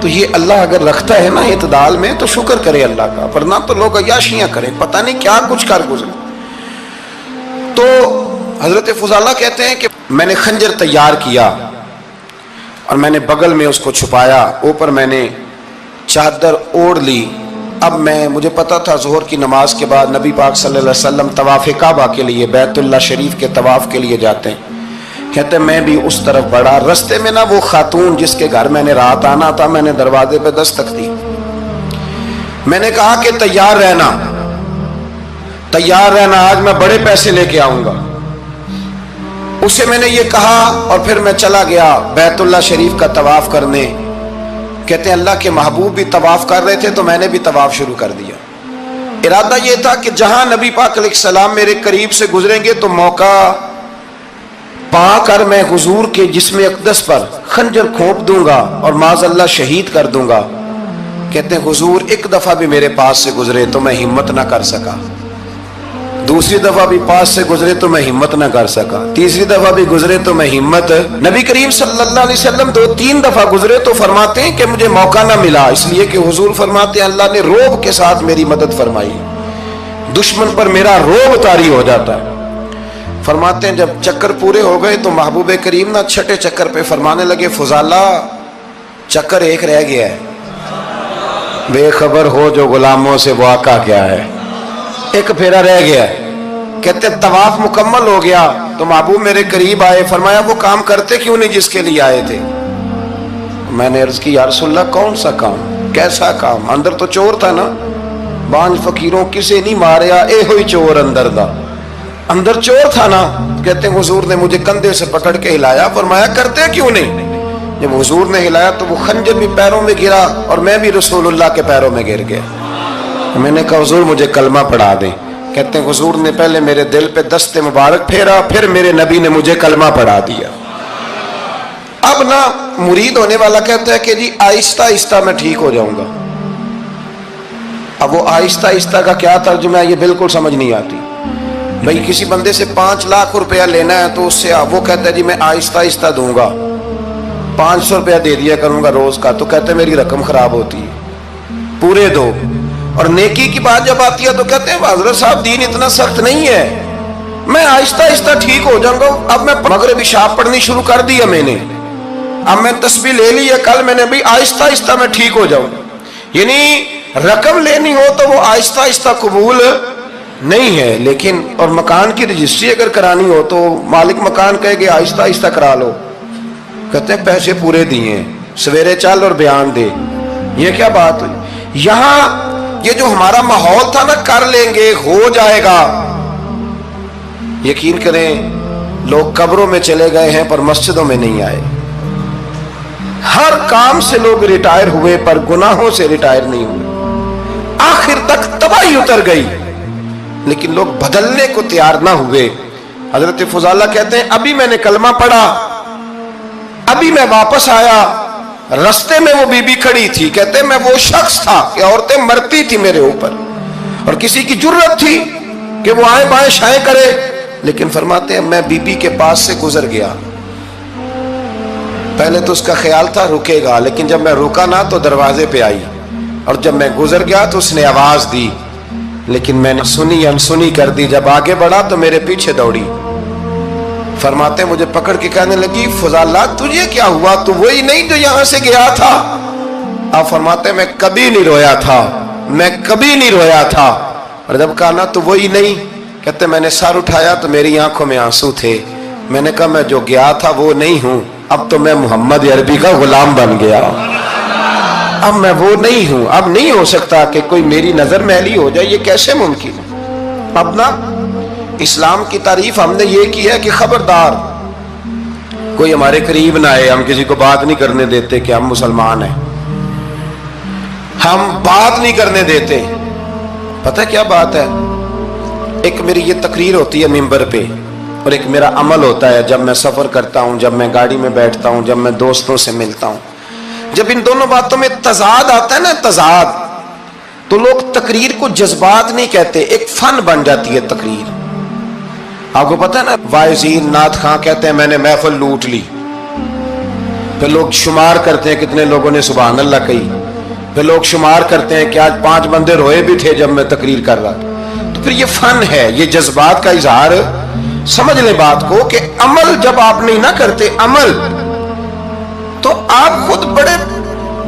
تو یہ اللہ اگر رکھتا ہے نا اعتدال میں تو شکر کرے اللہ کا، ورنہ تو لوگ عیاشیاں کریں، پتہ نہیں کیا کچھ کر گزرے۔ تو حضرت فضالہ کہتے ہیں کہ میں نے خنجر تیار کیا اور میں نے بغل میں اس کو چھپایا، اوپر میں نے چادر اوڑھ لی۔ اب مجھے پتا تھا ظہر کی نماز کے بعد نبی پاک صلی اللہ علیہ وسلم طواف کعبہ کے لیے، بیت اللہ شریف کے طواف کے لیے جاتے ہیں۔ کہتے ہیں میں بھی اس طرف بڑھا، رستے میں نا وہ خاتون جس کے گھر میں نے رات آنا تھا، میں نے دروازے پہ دستک دی، میں نے کہا کہ تیار رہنا، تیار رہنا، آج میں بڑے پیسے لے کے آؤں گا۔ اسے میں نے یہ کہا اور پھر میں چلا گیا بیت اللہ شریف کا طواف کرنے۔ کہتے ہیں اللہ کے محبوب بھی طواف کر رہے تھے تو میں نے بھی طواف شروع کر دیا۔ ارادہ یہ تھا کہ جہاں نبی پاک علیہ السلام میرے قریب سے گزریں گے تو موقع پا کر میں حضور کے جسم اقدس پر خنجر کھونپ دوں گا اور معاذ اللہ شہید کر دوں گا۔ کہتے ہیں حضور ایک دفعہ بھی میرے پاس سے گزرے تو میں ہمت نہ کر سکا، دوسری دفعہ بھی پاس سے گزرے تو میں ہمت نہ کر سکا، تیسری دفعہ بھی گزرے تو میں ہمت، نبی کریم صلی اللہ علیہ وسلم 2-3 دفعہ گزرے تو فرماتے ہیں کہ مجھے موقع نہ ملا، اس لیے کہ حضور فرماتے ہیں اللہ نے روب کے ساتھ میری مدد فرمائی، دشمن پر میرا روب طاری ہو جاتا ہے۔ فرماتے ہیں جب چکر پورے ہو گئے تو محبوب کریم نہ چھٹے چکر پہ فرمانے لگے فضالہ چکر ایک رہ گیا ہے، بے خبر ہو جو غلاموں سے وہ آقا کیا ہے، ایک پھیرا رہ گیا ہے۔ کہتے طواف مکمل ہو گیا تو محبوب میرے قریب آئے، فرمایا وہ کام کرتے کیوں نہیں جس کے لیے آئے تھے؟ میں نے عرض کی یا رسول اللہ کون سا کام، کیسا کام؟ اندر تو چور تھا نا، بانج فقیروں کسے نہیں ماریا اے ہوئی چور اندر دا، اندر چور تھا نا۔ کہتے ہیں حضور نے مجھے کندھے سے پکڑ کے ہلایا، فرمایا کرتے کیوں نہیں؟ جب حضور نے ہلایا تو وہ خنجر بھی پیروں میں گرا اور میں بھی رسول اللہ کے پیروں میں گر گیا۔ میں نے کہا حضور مجھے کلمہ پڑھا دیں۔ کہتے ہیں حضور نے پہلے میرے دل پہ دست مبارک پھیرا، پھر میرے نبی نے مجھے کلمہ پڑھا دیا۔ اب نا مرید ہونے والا کہتا ہے کہ جی آہستہ آہستہ میں ٹھیک ہو جاؤں گا۔ اب وہ آہستہ آہستہ کا کیا ترجمہ ہے یہ بالکل سمجھ نہیں آتی۔ بھئی کسی بندے سے 5 لاکھ روپیہ لینا ہے تو اس سے وہ کہتا ہے جی میں آہستہ آہستہ دوں گا، 500 روپیہ دے دیا کروں گا روز کا، تو کہتے ہیں میری رقم خراب ہوتی ہے، پورے دو۔ اور نیکی کی بات جب آتی ہے تو کہتے ہیں حضرت صاحب دین اتنا سخت نہیں ہے، میں آہستہ آہستہ ٹھیک ہو جاؤں گا۔ اب میں مغربی شاب پڑھنی شروع کر دیا میں نے، اب میں تسبیح لے لی ہے کل میں نے، بھی آہستہ آہستہ میں ٹھیک ہو جاؤں۔ یعنی رقم لینی ہو تو وہ آہستہ آہستہ قبول نہیں ہے، لیکن اور مکان کی رجسٹری اگر کرانی ہو تو مالک مکان کہے کہ آہستہ آہستہ کرا لو، کہتے ہیں پیسے پورے دیے، سویرے چل اور بیان دے۔ یہ کیا بات ہوئی؟ یہاں یہ جو ہمارا ماحول تھا نا کر لیں گے ہو جائے گا، یقین کریں لوگ قبروں میں چلے گئے ہیں پر مسجدوں میں نہیں آئے، ہر کام سے لوگ ریٹائر ہوئے پر گناہوں سے ریٹائر نہیں ہوئے، آخر تک تباہی اتر گئی لیکن لوگ بدلنے کو تیار نہ ہوئے۔ حضرت فضالہ کہتے ہیں ابھی میں نے کلمہ پڑھا، ابھی میں واپس آیا، رستے میں وہ بی بی کھڑی تھی، کہتے ہیں میں وہ شخص تھا کہ عورتیں مرتی تھی میرے اوپر اور کسی کی جرت تھی کہ وہ آئیں بائیں شائیں کرے، لیکن فرماتے ہیں میں بی بی کے پاس سے گزر گیا، پہلے تو اس کا خیال تھا رکے گا، لیکن جب میں رکا نہ تو دروازے پہ آئی، اور جب میں گزر گیا تو اس نے آواز دی، لیکن میں نے سنی انسنی کر دی، جب آگے بڑھا تو میرے پیچھے دوڑی۔ فرماتے ہیں مجھے پکڑ کے کہنے لگی فضالہ تجھے کیا ہوا، تو وہی نہیں جو یہاں سے گیا تھا؟ آپ فرماتے ہیں میں کبھی نہیں رویا تھا، میں کبھی نہیں رویا تھا، اور جب کہا نا تو وہی نہیں، کہتے میں نے سر اٹھایا تو میری آنکھوں میں آنسو تھے، میں نے کہا میں جو گیا تھا وہ نہیں ہوں، اب تو میں محمد عربی کا غلام بن گیا، اب میں وہ نہیں ہوں، اب نہیں ہو سکتا کہ کوئی میری نظر میلی ہو جائے، یہ کیسے ممکن؟ اب نا اسلام کی تعریف ہم نے یہ کی ہے کہ خبردار کوئی ہمارے قریب نہ آئے، ہم کسی کو بات نہیں کرنے دیتے کہ ہم مسلمان ہیں، ہم بات نہیں کرنے دیتے۔ پتہ کیا بات ہے، ایک میری یہ تقریر ہوتی ہے ممبر پہ اور ایک میرا عمل ہوتا ہے جب میں سفر کرتا ہوں، جب میں گاڑی میں بیٹھتا ہوں، جب میں دوستوں سے ملتا ہوں، جب ان دونوں باتوں میں تضاد آتا ہے نا، تضاد، تو لوگ تقریر کو جذبات نہیں کہتے، ایک فن بن جاتی ہے تقریر۔ آپ کو پتہ ہے نا واعظین نعت خواں کہتے ہیں میں نے محفل لوٹ لی، پھر لوگ شمار کرتے ہیں کتنے لوگوں نے سبحان اللہ کہی، پھر لوگ شمار کرتے ہیں کہ آج 5 بندے روئے بھی تھے جب میں تقریر کر رہا تھا۔ تو پھر یہ فن ہے، یہ جذبات کا اظہار۔ سمجھ لیں بات کو کہ عمل جب آپ نہیں نہ کرتے عمل، تو آپ خود بڑے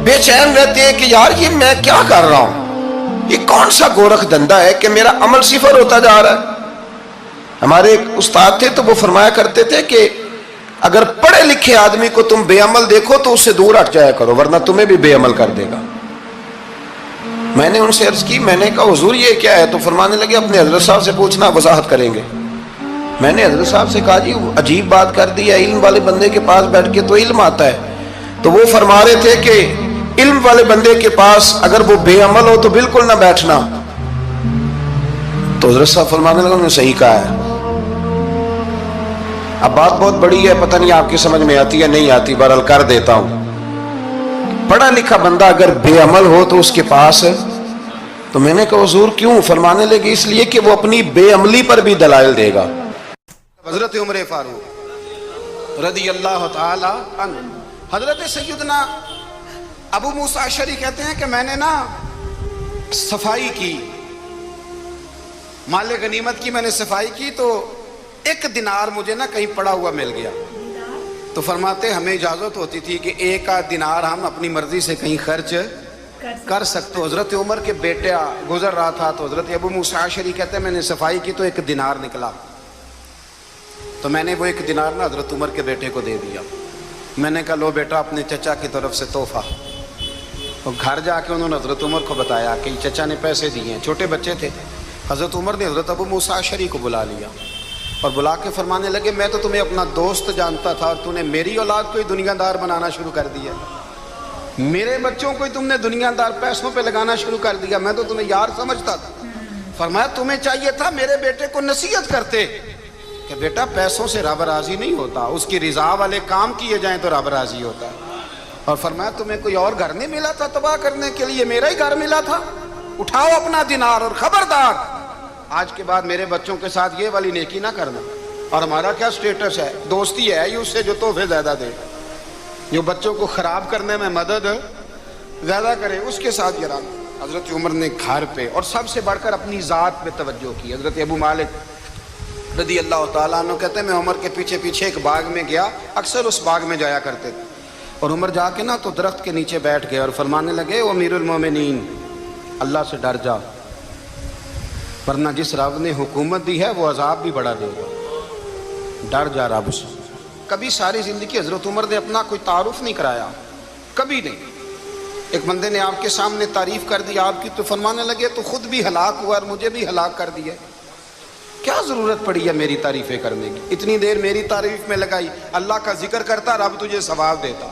بے چین رہتے ہیں کہ یار یہ میں کیا کر رہا ہوں، یہ کون سا گورکھ دھندا ہے کہ میرا عمل صفر ہوتا جا رہا ہے۔ ہمارے ایک استاد تھے تو وہ فرمایا کرتے تھے کہ اگر پڑھے لکھے آدمی کو تم بے عمل دیکھو تو اس سے دور ہٹ جایا کرو، ورنہ تمہیں بھی بے عمل کر دے گا۔ میں نے ان سے عرض کی، میں نے کہا حضور یہ کیا ہے؟ تو فرمانے لگے اپنے حضرت صاحب سے پوچھنا، وضاحت کریں گے۔ میں نے حضرت صاحب سے کہا جی عجیب بات کر دی ہے، علم والے بندے کے پاس بیٹھ کے تو علم آتا ہے۔ تو وہ فرما رہے تھے کہ علم والے بندے کے پاس اگر وہ بے عمل ہو تو بالکل نہ بیٹھنا۔ تو حضرت صاحب فرمانے لگے انہوں نے صحیح کہا ہے۔ اب بات بہت بڑی ہے، پتہ نہیں آپ کی سمجھ میں آتی ہے نہیں آتی، بہرحال کر دیتا ہوں۔ پڑھا لکھا بندہ اگر بے عمل ہو تو اس کے پاس، تو میں نے کہا حضور کیوں؟ فرمانے لگے اس لیے کہ وہ اپنی بے عملی پر بھی دلائل دے گا۔ حضرت عمر فاروق رضی اللہ تعالی عنہ، حضرت سیدنا ابو موسیٰ اشعری کہتے ہیں کہ میں نے نا صفائی کی، مال غنیمت کی میں نے صفائی کی، تو 1 دینار مجھے نا کہیں پڑا ہوا مل گیا۔ تو فرماتے ہمیں اجازت ہوتی تھی کہ 1 دینار ہم اپنی مرضی سے کہیں خرچ کر سکتے۔ حضرت عمر کے بیٹا گزر رہا تھا تو حضرت ابو موسیٰ اشعری کہتے ہیں میں نے صفائی کی تو 1 دینار نکلا، تو میں نے وہ 1 دینار نا حضرت عمر کے بیٹے کو دے دیا۔ میں نے کہا لو بیٹا اپنے چچا کی طرف سے تحفہ۔ تو گھر جا کے انہوں نے حضرت عمر کو بتایا کہ چچا نے پیسے دیے ہیں، چھوٹے بچے تھے۔ حضرت عمر نے حضرت ابو موسیٰ اشعری کو بلا لیا اور بلا کے فرمانے لگے میں تو تمہیں اپنا دوست جانتا تھا اور تم نے میری اولاد کو ہی دنیا دار بنانا شروع کر دیا، میرے بچوں کو ہی تم نے دنیا دار پیسوں پہ لگانا شروع کر دیا، میں تو تمہیں یار سمجھتا تھا۔ فرمایا تمہیں چاہیے تھا میرے بیٹے کو نصیحت کرتے کہ بیٹا پیسوں سے رب راضی نہیں ہوتا، اس کی رضا والے کام کیے جائیں تو رب راضی ہوتا ہے۔ اور فرمایا تمہیں کوئی اور گھر نہیں ملا تھا تباہ کرنے کے لیے، میرا ہی گھر ملا تھا، اٹھاؤ اپنا دینار اور خبردار آج کے بعد میرے بچوں کے ساتھ یہ والی نیکی نہ کرنا۔ اور ہمارا کیا سٹیٹس ہے؟ دوستی ہے یہ اس سے جو تحفے زیادہ دے، جو بچوں کو خراب کرنے میں مدد زیادہ کرے اس کے ساتھ یہ رہا۔ حضرت عمر نے گھر پہ اور سب سے بڑھ کر اپنی ذات پہ توجہ کی۔ حضرت ابو مالک رضی اللہ تعالیٰ عنہ کہتے ہیں میں عمر کے پیچھے پیچھے ایک باغ میں گیا، اکثر اس باغ میں جایا کرتے تھے، اور عمر جا کے نا تو درخت کے نیچے بیٹھ گئے اور فرمانے لگے او امیر المومنین اللہ سے ڈر جا، ورنہ جس رب نے حکومت دی ہے وہ عذاب بھی بڑا دے گا، ڈر جا رب سے۔ کبھی ساری زندگی حضرت عمر نے اپنا کوئی تعارف نہیں کرایا، کبھی نہیں۔ ایک بندے نے آپ کے سامنے تعریف کر دی آپ کی تو فرمانے لگے تو خود بھی ہلاک ہوا اور مجھے بھی ہلاک کر دیا، کیا ضرورت پڑی ہے میری تعریفیں کرنے کی؟ اتنی دیر میری تعریف میں لگائی، اللہ کا ذکر کرتا رب تجھے ثواب دیتا،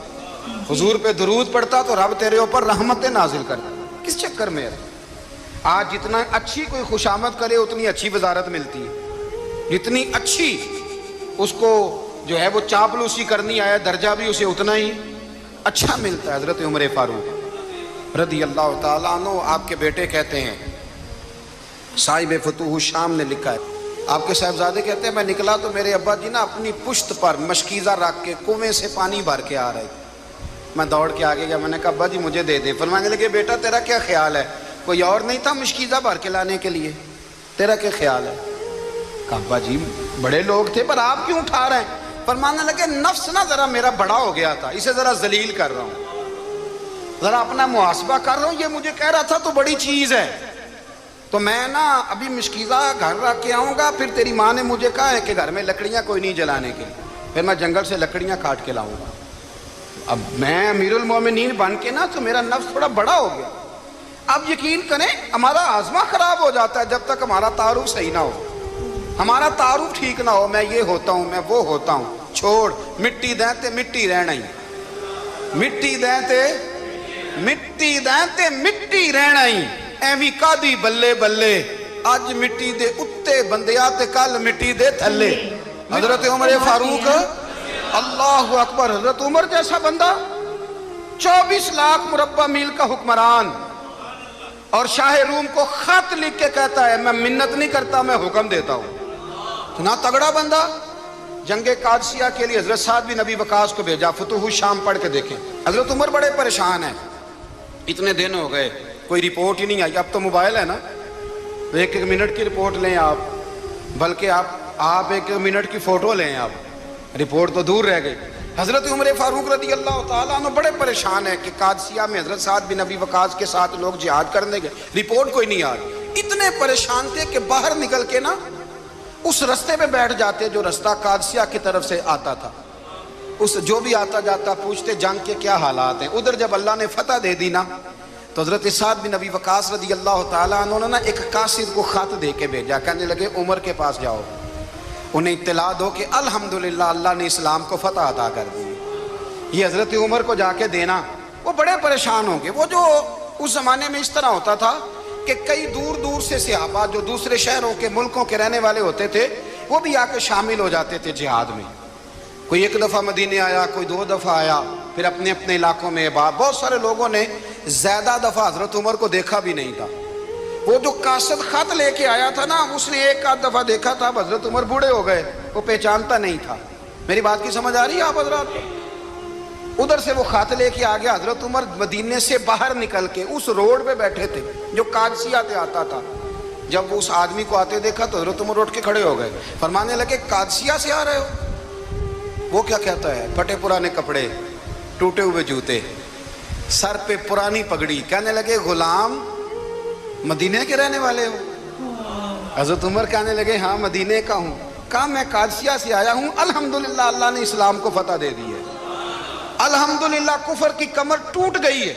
حضور پہ درود پڑھتا تو رب تیرے اوپر رحمتیں نازل کرتا، کس چکر میں ہے؟ آج جتنا اچھی کوئی خوشامد کرے اتنی اچھی وزارت ملتی ہے، جتنی اچھی اس کو جو ہے وہ چاپلوسی کرنی آیا درجہ بھی اسے اتنا ہی اچھا ملتا ہے۔ حضرت عمر فاروق رضی اللہ تعالیٰ عنہ آپ کے بیٹے کہتے ہیں، صاحب فتوح الشام نے لکھا ہے، آپ کے صاحبزادے کہتے ہیں میں نکلا تو میرے ابا جی نا اپنی پشت پر مشکیزہ رکھ کے کنویں سے پانی بھر کے آ رہے، میں دوڑ کے آگے گیا، میں نے کہا ابا جی مجھے دے دے۔ فرمانے لگے بیٹا تیرا کیا خیال ہے، کوئی اور نہیں تھا مشکیزہ بھر کے لانے کے لیے، تیرا کیا خیال ہے؟ کہا ابا جی بڑے لوگ تھے پر آپ کیوں اٹھا رہے ہیں؟ فرمانے لگے نفس نا ذرا میرا بڑا ہو گیا تھا، اسے ذرا ذلیل کر رہا ہوں، ذرا اپنا محاسبہ کر رہا ہوں، یہ مجھے کہہ رہا تھا تو بڑی چیز ہے، تو میں نا ابھی مشکیزہ گھر رکھ کے آؤں گا، پھر تیری ماں نے مجھے کہا ہے کہ گھر میں لکڑیاں کوئی نہیں جلانے کے لیے، پھر میں جنگل سے لکڑیاں کاٹ کے لاؤں گا۔ اب میں امیر المومنین بن کے نا تو میرا نفس تھوڑا بڑا ہو گیا۔ اب یقین کریں ہمارا آزما خراب ہو جاتا ہے جب تک ہمارا تعارف صحیح نہ ہو، ہمارا تعارف ٹھیک نہ ہو، میں یہ ہوتا ہوں میں وہ ہوتا ہوں، چھوڑ مٹی دیں تے مٹی رہنا ہی، مٹی دیں تے مٹی دیں تے مٹی رہنا ہی، ایویں کادی بلے بلے اج مٹی دے اتے بندیا تے کل مٹی دے تھلے۔ حضرت عمر فاروق اللہ اکبر، حضرت عمر جیسا بندہ 24 لاکھ مربع میل کا حکمران، اور شاہ روم کو خط لکھ کے کہتا ہے میں منت نہیں کرتا میں حکم دیتا ہوں، اتنا تگڑا بندہ جنگ قادسیہ کے لیے حضرت سعد بن ابی وقاص کو بھیجا، فتوح الشام پڑھ کے دیکھیں۔ حضرت عمر بڑے پریشان ہیں، اتنے دن ہو گئے کوئی رپورٹ ہی نہیں آئی۔ اب تو موبائل ہے نا، ایک ایک منٹ کی رپورٹ لیں آپ، بلکہ آپ ایک منٹ کی فوٹو لیں، آپ رپورٹ تو دور رہ گئی۔ حضرت عمر فاروق رضی اللہ تعالیٰ عنہ بڑے پریشان ہیں کہ قادسیہ میں حضرت سعد بن ابی وقاص کے ساتھ لوگ جہاد کرنے گئے، رپورٹ کوئی نہیں آ رہی۔ اتنے پریشان تھے کہ باہر نکل کے نا اس رستے پہ بیٹھ جاتے جو رستہ قادسیہ کی طرف سے آتا تھا، اس جو بھی آتا جاتا پوچھتے جنگ کے کیا حالات ہیں۔ ادھر جب اللہ نے فتح دے دی نا تو حضرت سعد بن ابی وقاص رضی اللہ تعالیٰ عنہ نے نا ایک قاصد کو خط دے کے بھیجا، کہنے لگے عمر کے پاس جاؤ، انہیں اطلاع دو کہ الحمدللہ اللہ نے اسلام کو فتح عطا کر دی۔ یہ حضرت عمر کو جا کے دینا، وہ بڑے پریشان ہوں گے۔ وہ جو اس زمانے میں اس طرح ہوتا تھا کہ کئی دور دور سے صحابہ جو دوسرے شہروں کے ملکوں کے رہنے والے ہوتے تھے وہ بھی آ کے شامل ہو جاتے تھے جہاد میں۔ کوئی ایک دفعہ مدینے آیا، کوئی 2 دفعہ آیا، پھر اپنے اپنے علاقوں میں بہت سارے لوگوں نے زیادہ دفعہ حضرت عمر کو دیکھا بھی نہیں تھا۔ وہ جو قاصد خط لے کے آیا تھا نا، اس نے 1 دفعہ دیکھا تھا، حضرت عمر بوڑھے ہو گئے، وہ پہچانتا نہیں تھا۔ میری بات کی سمجھ آ رہی ہے آپ حضرات؟ ادھر سے وہ خط لے کے آ گیا۔ حضرت عمر مدینے سے باہر نکل کے اس روڈ پہ بیٹھے تھے جو قادسیہ سے آتا تھا۔ جب وہ اس آدمی کو آتے دیکھا تو حضرت عمر اٹھ کے کھڑے ہو گئے، فرمانے لگے قادسیہ سے آ رہے ہو؟ وہ کیا کہتا ہے؟ پھٹے پرانے کپڑے، ٹوٹے ہوئے جوتے، سر پہ پرانی پگڑی، کہنے لگے غلام مدینے کے رہنے والے ہو؟ حضرت عمر کہنے لگے ہاں مدینے کا ہوں۔ کہا میں قادسیہ سے آیا ہوں، الحمدللہ اللہ نے اسلام کو فتح دے دی ہے، الحمدللہ کفر کی کمر ٹوٹ گئی ہے۔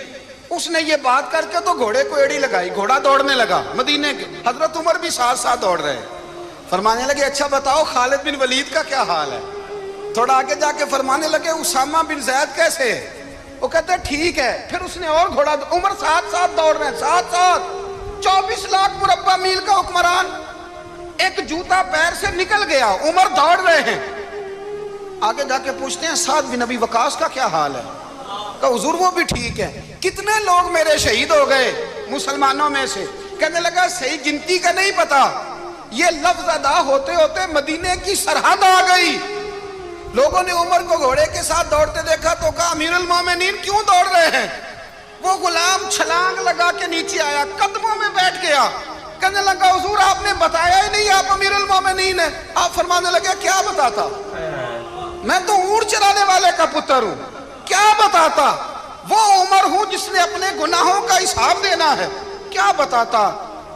اس نے یہ بات کر کے تو گھوڑے کو ایڑی لگائی، گھوڑا دوڑنے لگا مدینے کے، حضرت عمر بھی ساتھ ساتھ دوڑ رہے ہیں۔ فرمانے لگے اچھا بتاؤ خالد بن ولید کا کیا حال ہے؟ تھوڑا آگے جا کے فرمانے لگے اسامہ بن زید کیسے ہے؟ وہ کہتے ہیں ٹھیک ہے۔ پھر اس نے اور گھوڑا، عمر ساتھ ساتھ دوڑ رہے ہیں، ساتھ ساتھ 24 لاکھ مربع میل کا حکمران، ایک جوتا پیر سے نکل گیا، عمر دوڑ رہے ہیں۔ آگے جا کے پوچھتے ہیں سعد بن ابی وقاص کا کیا حال ہے؟ کہ حضور وہ بھی ٹھیک ہے۔ کتنے لوگ میرے شہید ہو گئے مسلمانوں میں سے؟ کہنے لگا صحیح گنتی کا نہیں پتا، یہ لفظ ادا ہوتے ہوتے مدینے کی سرحد آ گئی۔ لوگوں نے عمر کو گھوڑے کے ساتھ دوڑتے دیکھا تو کہا امیر المومنین کیوں دوڑ رہے ہیں؟ وہ غلام چھلانگ لگا کے نیچے آیا، قدموں میں بیٹھ گیا، کہنے لگا حضور آپ نے بتایا ہی نہیں آپ امیر المومنین ہیں۔ آپ فرمانے لگے کیا بتاتا؟ میں تو اونٹ چرانے والے کا پتر ہوں، کیا بتاتا؟ وہ عمر ہوں جس نے اپنے گناہوں کا حساب دینا ہے، کیا بتاتا؟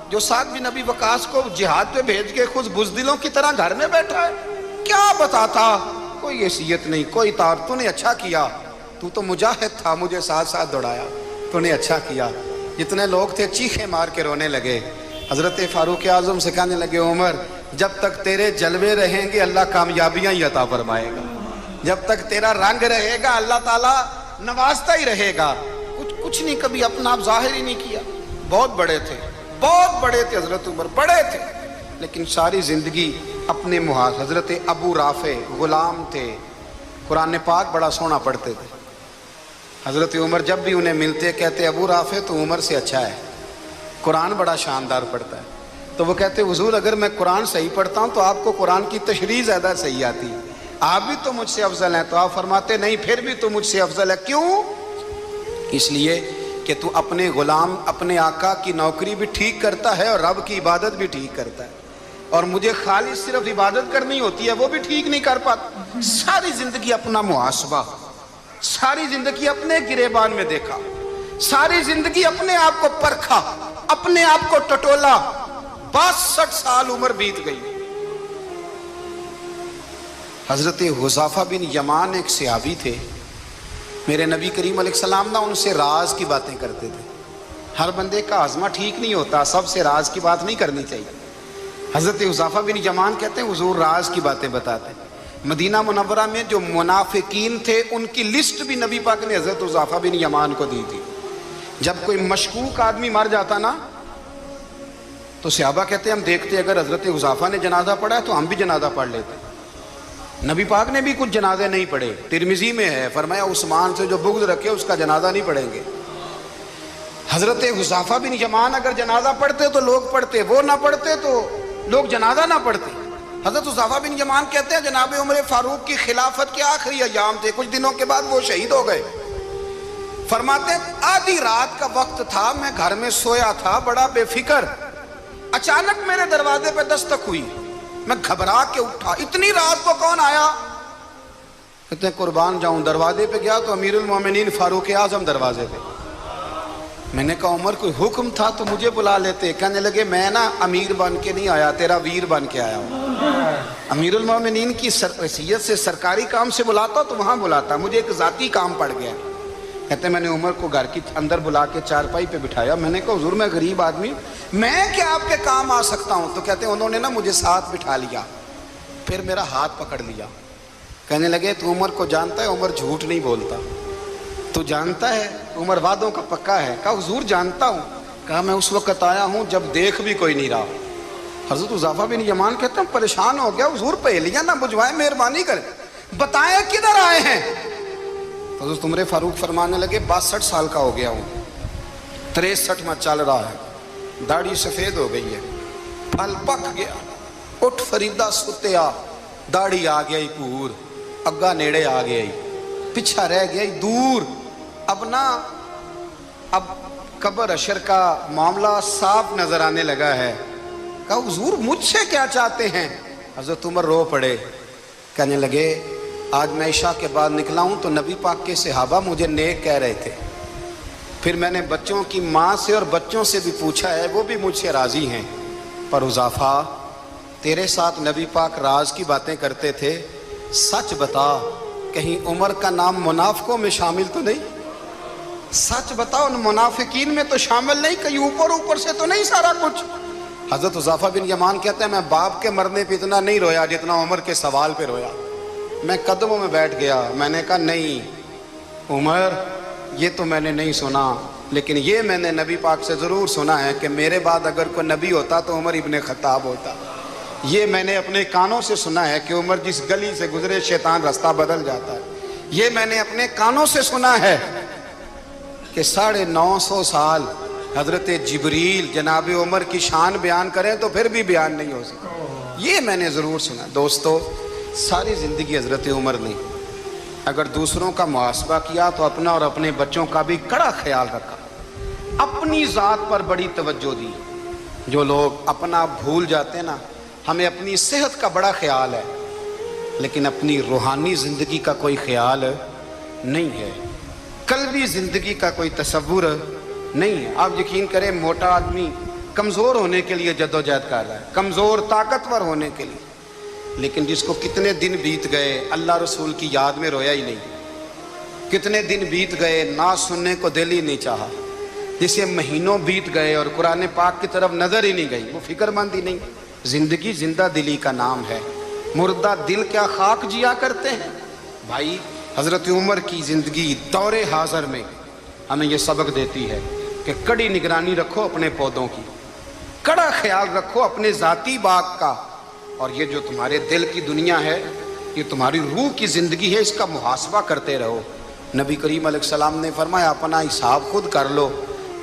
جو سعد بن ابی وقاص کو جہاد پہ بھیج کے خود بزدلوں کی طرح گھر میں بیٹھا ہے، کیا بتاتا؟ کوئی حیثیت نہیں، کوئی تار۔ تو نے اچھا کیا، تو تو مجاہد تھا، مجھے ساتھ ساتھ دوڑایا، تو نے اچھا کیا۔ جتنے لوگ تھے چیخے مار کے رونے لگے۔ حضرت فاروق اعظم سے کہنے لگے عمر جب تک تیرے جلوے رہیں گے اللہ کامیابیاں ہی عطا فرمائے گا، جب تک تیرا رنگ رہے گا اللہ تعالیٰ نوازتا ہی رہے گا۔ کچھ نہیں، کبھی اپنا آپ ظاہر ہی نہیں کیا۔ بہت بڑے تھے، بہت بڑے تھے حضرت عمر، بڑے تھے، لیکن ساری زندگی اپنے محاذ۔ حضرت ابو رافع غلام تھے، قرآن پاک بڑا سونا پڑھتے تھے۔ حضرت عمر جب بھی انہیں ملتے کہتے ابو رافع تو عمر سے اچھا ہے، قرآن بڑا شاندار پڑھتا ہے۔ تو وہ کہتے حضور اگر میں قرآن صحیح پڑھتا ہوں تو آپ کو قرآن کی تشریح زیادہ صحیح آتی ہے، آپ بھی تو مجھ سے افضل ہیں۔ تو آپ فرماتے نہیں پھر بھی تو مجھ سے افضل ہے۔ کیوں؟ اس لیے کہ تو اپنے غلام اپنے آقا کی نوکری بھی ٹھیک کرتا ہے اور رب کی عبادت بھی ٹھیک کرتا ہے، اور مجھے خالص صرف عبادت کرنی ہوتی ہے وہ بھی ٹھیک نہیں کر پاتا۔ ساری زندگی اپنا محاسبہ، ساری زندگی اپنے گریبان میں دیکھا، ساری زندگی اپنے آپ کو پرکھا، اپنے آپ کو ٹٹولا۔ 62 سال عمر بیت گئی۔ حضرت حذیفہ بن یمان ایک صحابی تھے، میرے نبی کریم علیہ السلام نہ ان سے راز کی باتیں کرتے تھے۔ ہر بندے کا ہاضمہ ٹھیک نہیں ہوتا، سب سے راز کی بات نہیں کرنی چاہیے۔ حضرت حذیفہ بن یمان کہتے ہیں حضور راز کی باتیں بتاتے۔ مدینہ منورہ میں جو منافقین تھے ان کی لسٹ بھی نبی پاک نے حضرت حذیفہ بن یمان کو دی تھی۔ جب کوئی مشکوک آدمی مر جاتا نا تو صحابہ کہتے ہیں ہم دیکھتے اگر حضرت حذیفہ نے جنازہ پڑھا ہے تو ہم بھی جنازہ پڑھ لیتے۔ نبی پاک نے بھی کچھ جنازے نہیں پڑھے، ترمذی میں ہے، فرمایا عثمان سے جو بغض رکھے اس کا جنازہ نہیں پڑھیں گے۔ حضرت حذیفہ بن یمان اگر جنازہ پڑھتے تو لوگ پڑھتے، وہ نہ پڑھتے تو لوگ جنازہ نہ پڑھتے۔ حضرت حذیفہ بن یمان کہتے ہیں جناب عمر فاروق کی خلافت کے آخری ایام تھے، کچھ دنوں کے بعد وہ شہید ہو گئے۔ فرماتے ہیں آدھی رات کا وقت تھا، میں گھر میں سویا تھا بڑا بے فکر، اچانک میرے دروازے پہ دستک ہوئی، میں گھبرا کے اٹھا، اتنی رات کو کون آیا؟ کہتے ہیں قربان جاؤں، دروازے پہ گیا تو امیر المومنین فاروق اعظم دروازے پہ۔ میں نے کہا عمر کوئی حکم تھا تو مجھے بلا لیتے۔ کہنے لگے میں نا امیر بن کے نہیں آیا، تیرا ویر بن کے آیا ہوں۔ امیر المومنین کی حیثیت سے سرکاری کام سے بلاتا تو وہاں بلاتا، مجھے ایک ذاتی کام پڑ گیا۔ کہتے ہیں میں نے عمر کو گھر کی اندر بلا کے چارپائی پہ بٹھایا، میں نے کہا حضور میں غریب آدمی، میں کیا آپ کے کام آ سکتا ہوں؟ تو کہتے ہیں انہوں نے نا مجھے ساتھ بٹھا لیا، پھر میرا ہاتھ پکڑ لیا، کہنے لگے تو عمر کو جانتا ہے؟ عمر جھوٹ نہیں بولتا، تو جانتا ہے عمر وعدوں کا پکا ہے؟ کہا حضور جانتا ہوں۔ کہا میں اس وقت آیا ہوں جب دیکھ بھی کوئی نہیں رہا۔ حضرت حذیفہ بن یمان کہتے ہیں پریشان ہو گیا، حضور پہلیاں نہ بجھوائیں، مہربانی کریں بتائیں کدھر آئے ہیں؟ حضرت عمر فاروق فرمانے لگے 62 سال کا ہو گیا ہوں، 63 میں چل رہا ہے، داڑھی سفید ہو گئی ہے، پھل پک گیا، اٹھ فریدہ ستیا، داڑھی آ گئی پور، اگا نیڑے آ گئی، پیچھا رہ گئی دور، اب قبر اشر کا معاملہ صاف نظر آنے لگا ہے۔ کہا حضور مجھ سے کیا چاہتے ہیں؟ حضرت عمر رو پڑے، کہنے لگے آج میں عشاء کے بعد نکلا ہوں تو نبی پاک کے صحابہ مجھے نیک کہہ رہے تھے، پھر میں نے بچوں کی ماں سے اور بچوں سے بھی پوچھا ہے، وہ بھی مجھ سے راضی ہیں، پر حذیفہ تیرے ساتھ نبی پاک راز کی باتیں کرتے تھے، سچ بتا کہیں عمر کا نام منافقوں میں شامل تو نہیں؟ سچ بتا ان منافقین میں تو شامل نہیں، کہیں اوپر سے تو نہیں سارا کچھ؟ حضرت حذیفہ بن یمان کہتے ہیں میں باپ کے مرنے پہ اتنا نہیں رویا جتنا عمر کے سوال پہ رویا۔ میں قدموں میں بیٹھ گیا، میں نے کہا نہیں عمر یہ تو میں نے نہیں سنا، لیکن یہ میں نے نبی پاک سے ضرور سنا ہے کہ میرے بعد اگر کوئی نبی ہوتا تو عمر ابن خطاب ہوتا۔ یہ میں نے اپنے کانوں سے سنا ہے کہ عمر جس گلی سے گزرے شیطان رستہ بدل جاتا ہے۔ یہ میں نے اپنے کانوں سے سنا ہے کہ 950 سال حضرت جبریل جناب عمر کی شان بیان کریں تو پھر بھی بیان نہیں ہو سکتا، یہ میں نے ضرور سنا۔ دوستو ساری زندگی حضرت عمر نے اگر دوسروں کا محاسبہ کیا تو اپنا اور اپنے بچوں کا بھی کڑا خیال رکھا، اپنی ذات پر بڑی توجہ دی۔ جو لوگ اپنا بھول جاتے ہیں نا، ہمیں اپنی صحت کا بڑا خیال ہے لیکن اپنی روحانی زندگی کا کوئی خیال نہیں ہے، قلبی زندگی کا کوئی تصور نہیں ہے۔ آپ یقین کریں موٹا آدمی کمزور ہونے کے لیے جدوجہد کر رہا ہے، کمزور طاقتور ہونے کے لیے، لیکن جس کو کتنے دن بیت گئے اللہ رسول کی یاد میں رویا ہی نہیں، کتنے دن بیت گئے نعت سننے کو دل ہی نہیں چاہا، جسے مہینوں بیت گئے اور قرآن پاک کی طرف نظر ہی نہیں گئی، وہ فکر مند ہی نہیں۔ زندگی زندہ دلی کا نام ہے، مردہ دل کیا خاک جیا کرتے ہیں؟ بھائی حضرت عمر کی زندگی دور حاضر میں ہمیں یہ سبق دیتی ہے کہ کڑی نگرانی رکھو اپنے پودوں کی، کڑا خیال رکھو اپنے ذاتی باغ کا، اور یہ جو تمہارے دل کی دنیا ہے یہ تمہاری روح کی زندگی ہے، اس کا محاسبہ کرتے رہو۔ نبی کریم علیہ السلام نے فرمایا اپنا حساب خود کر لو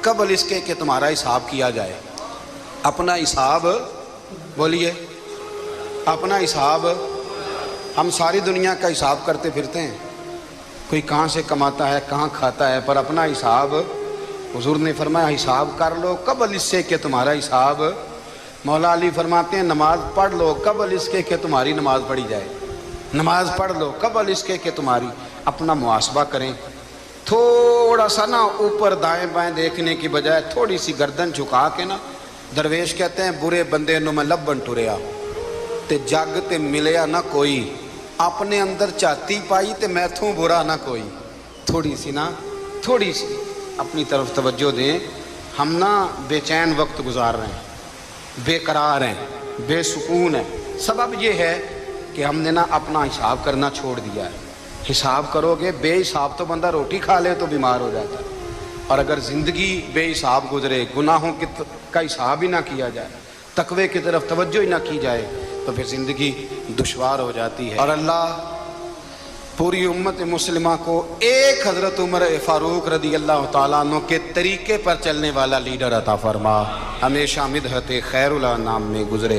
قبل اس کے کہ تمہارا حساب کیا جائے۔ اپنا حساب بولیے، اپنا حساب، ہم ساری دنیا کا حساب کرتے پھرتے ہیں، کوئی کہاں سے کماتا ہے کہاں کھاتا ہے، پر اپنا حساب حضور نے فرمایا حساب کر لو قبل اس سے کہ تمہارا حساب، مولا علی فرماتے ہیں نماز پڑھ لو قبل اس کے کہ تمہاری نماز پڑھی جائے، نماز پڑھ لو قبل اس کے کہ تمہاری۔ اپنا محاسبہ کریں، تھوڑا سا نا اوپر دائیں بائیں دیکھنے کی بجائے تھوڑی سی گردن جھکا کے نا، درویش کہتے ہیں برے بندے نو میں لبن ٹریا تے جگ تے ملیا نہ کوئی، اپنے اندر چاتی پائی تے میتھوں برا نہ کوئی۔ تھوڑی سی اپنی طرف توجہ دیں۔ ہم نا بے چین وقت گزار رہے ہیں، بے قرار ہیں، بے سکون ہیں، سبب یہ ہے کہ ہم نے نا اپنا حساب کرنا چھوڑ دیا ہے۔ حساب کرو گے، بے حساب تو بندہ روٹی کھا لے تو بیمار ہو جاتا ہے، اور اگر زندگی بے حساب گزرے، گناہوں کا حساب ہی نہ کیا جائے، تقوی کی طرف توجہ ہی نہ کی جائے، تو پھر زندگی دشوار ہو جاتی ہے۔ اور اللہ پوری امت مسلمہ کو ایک حضرت عمر فاروق رضی اللہ تعالیٰ عنہ کے طریقے پر چلنے والا لیڈر عطا فرما، ہمیشہ مدحت خیر الانام میں گزرے۔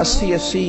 80-80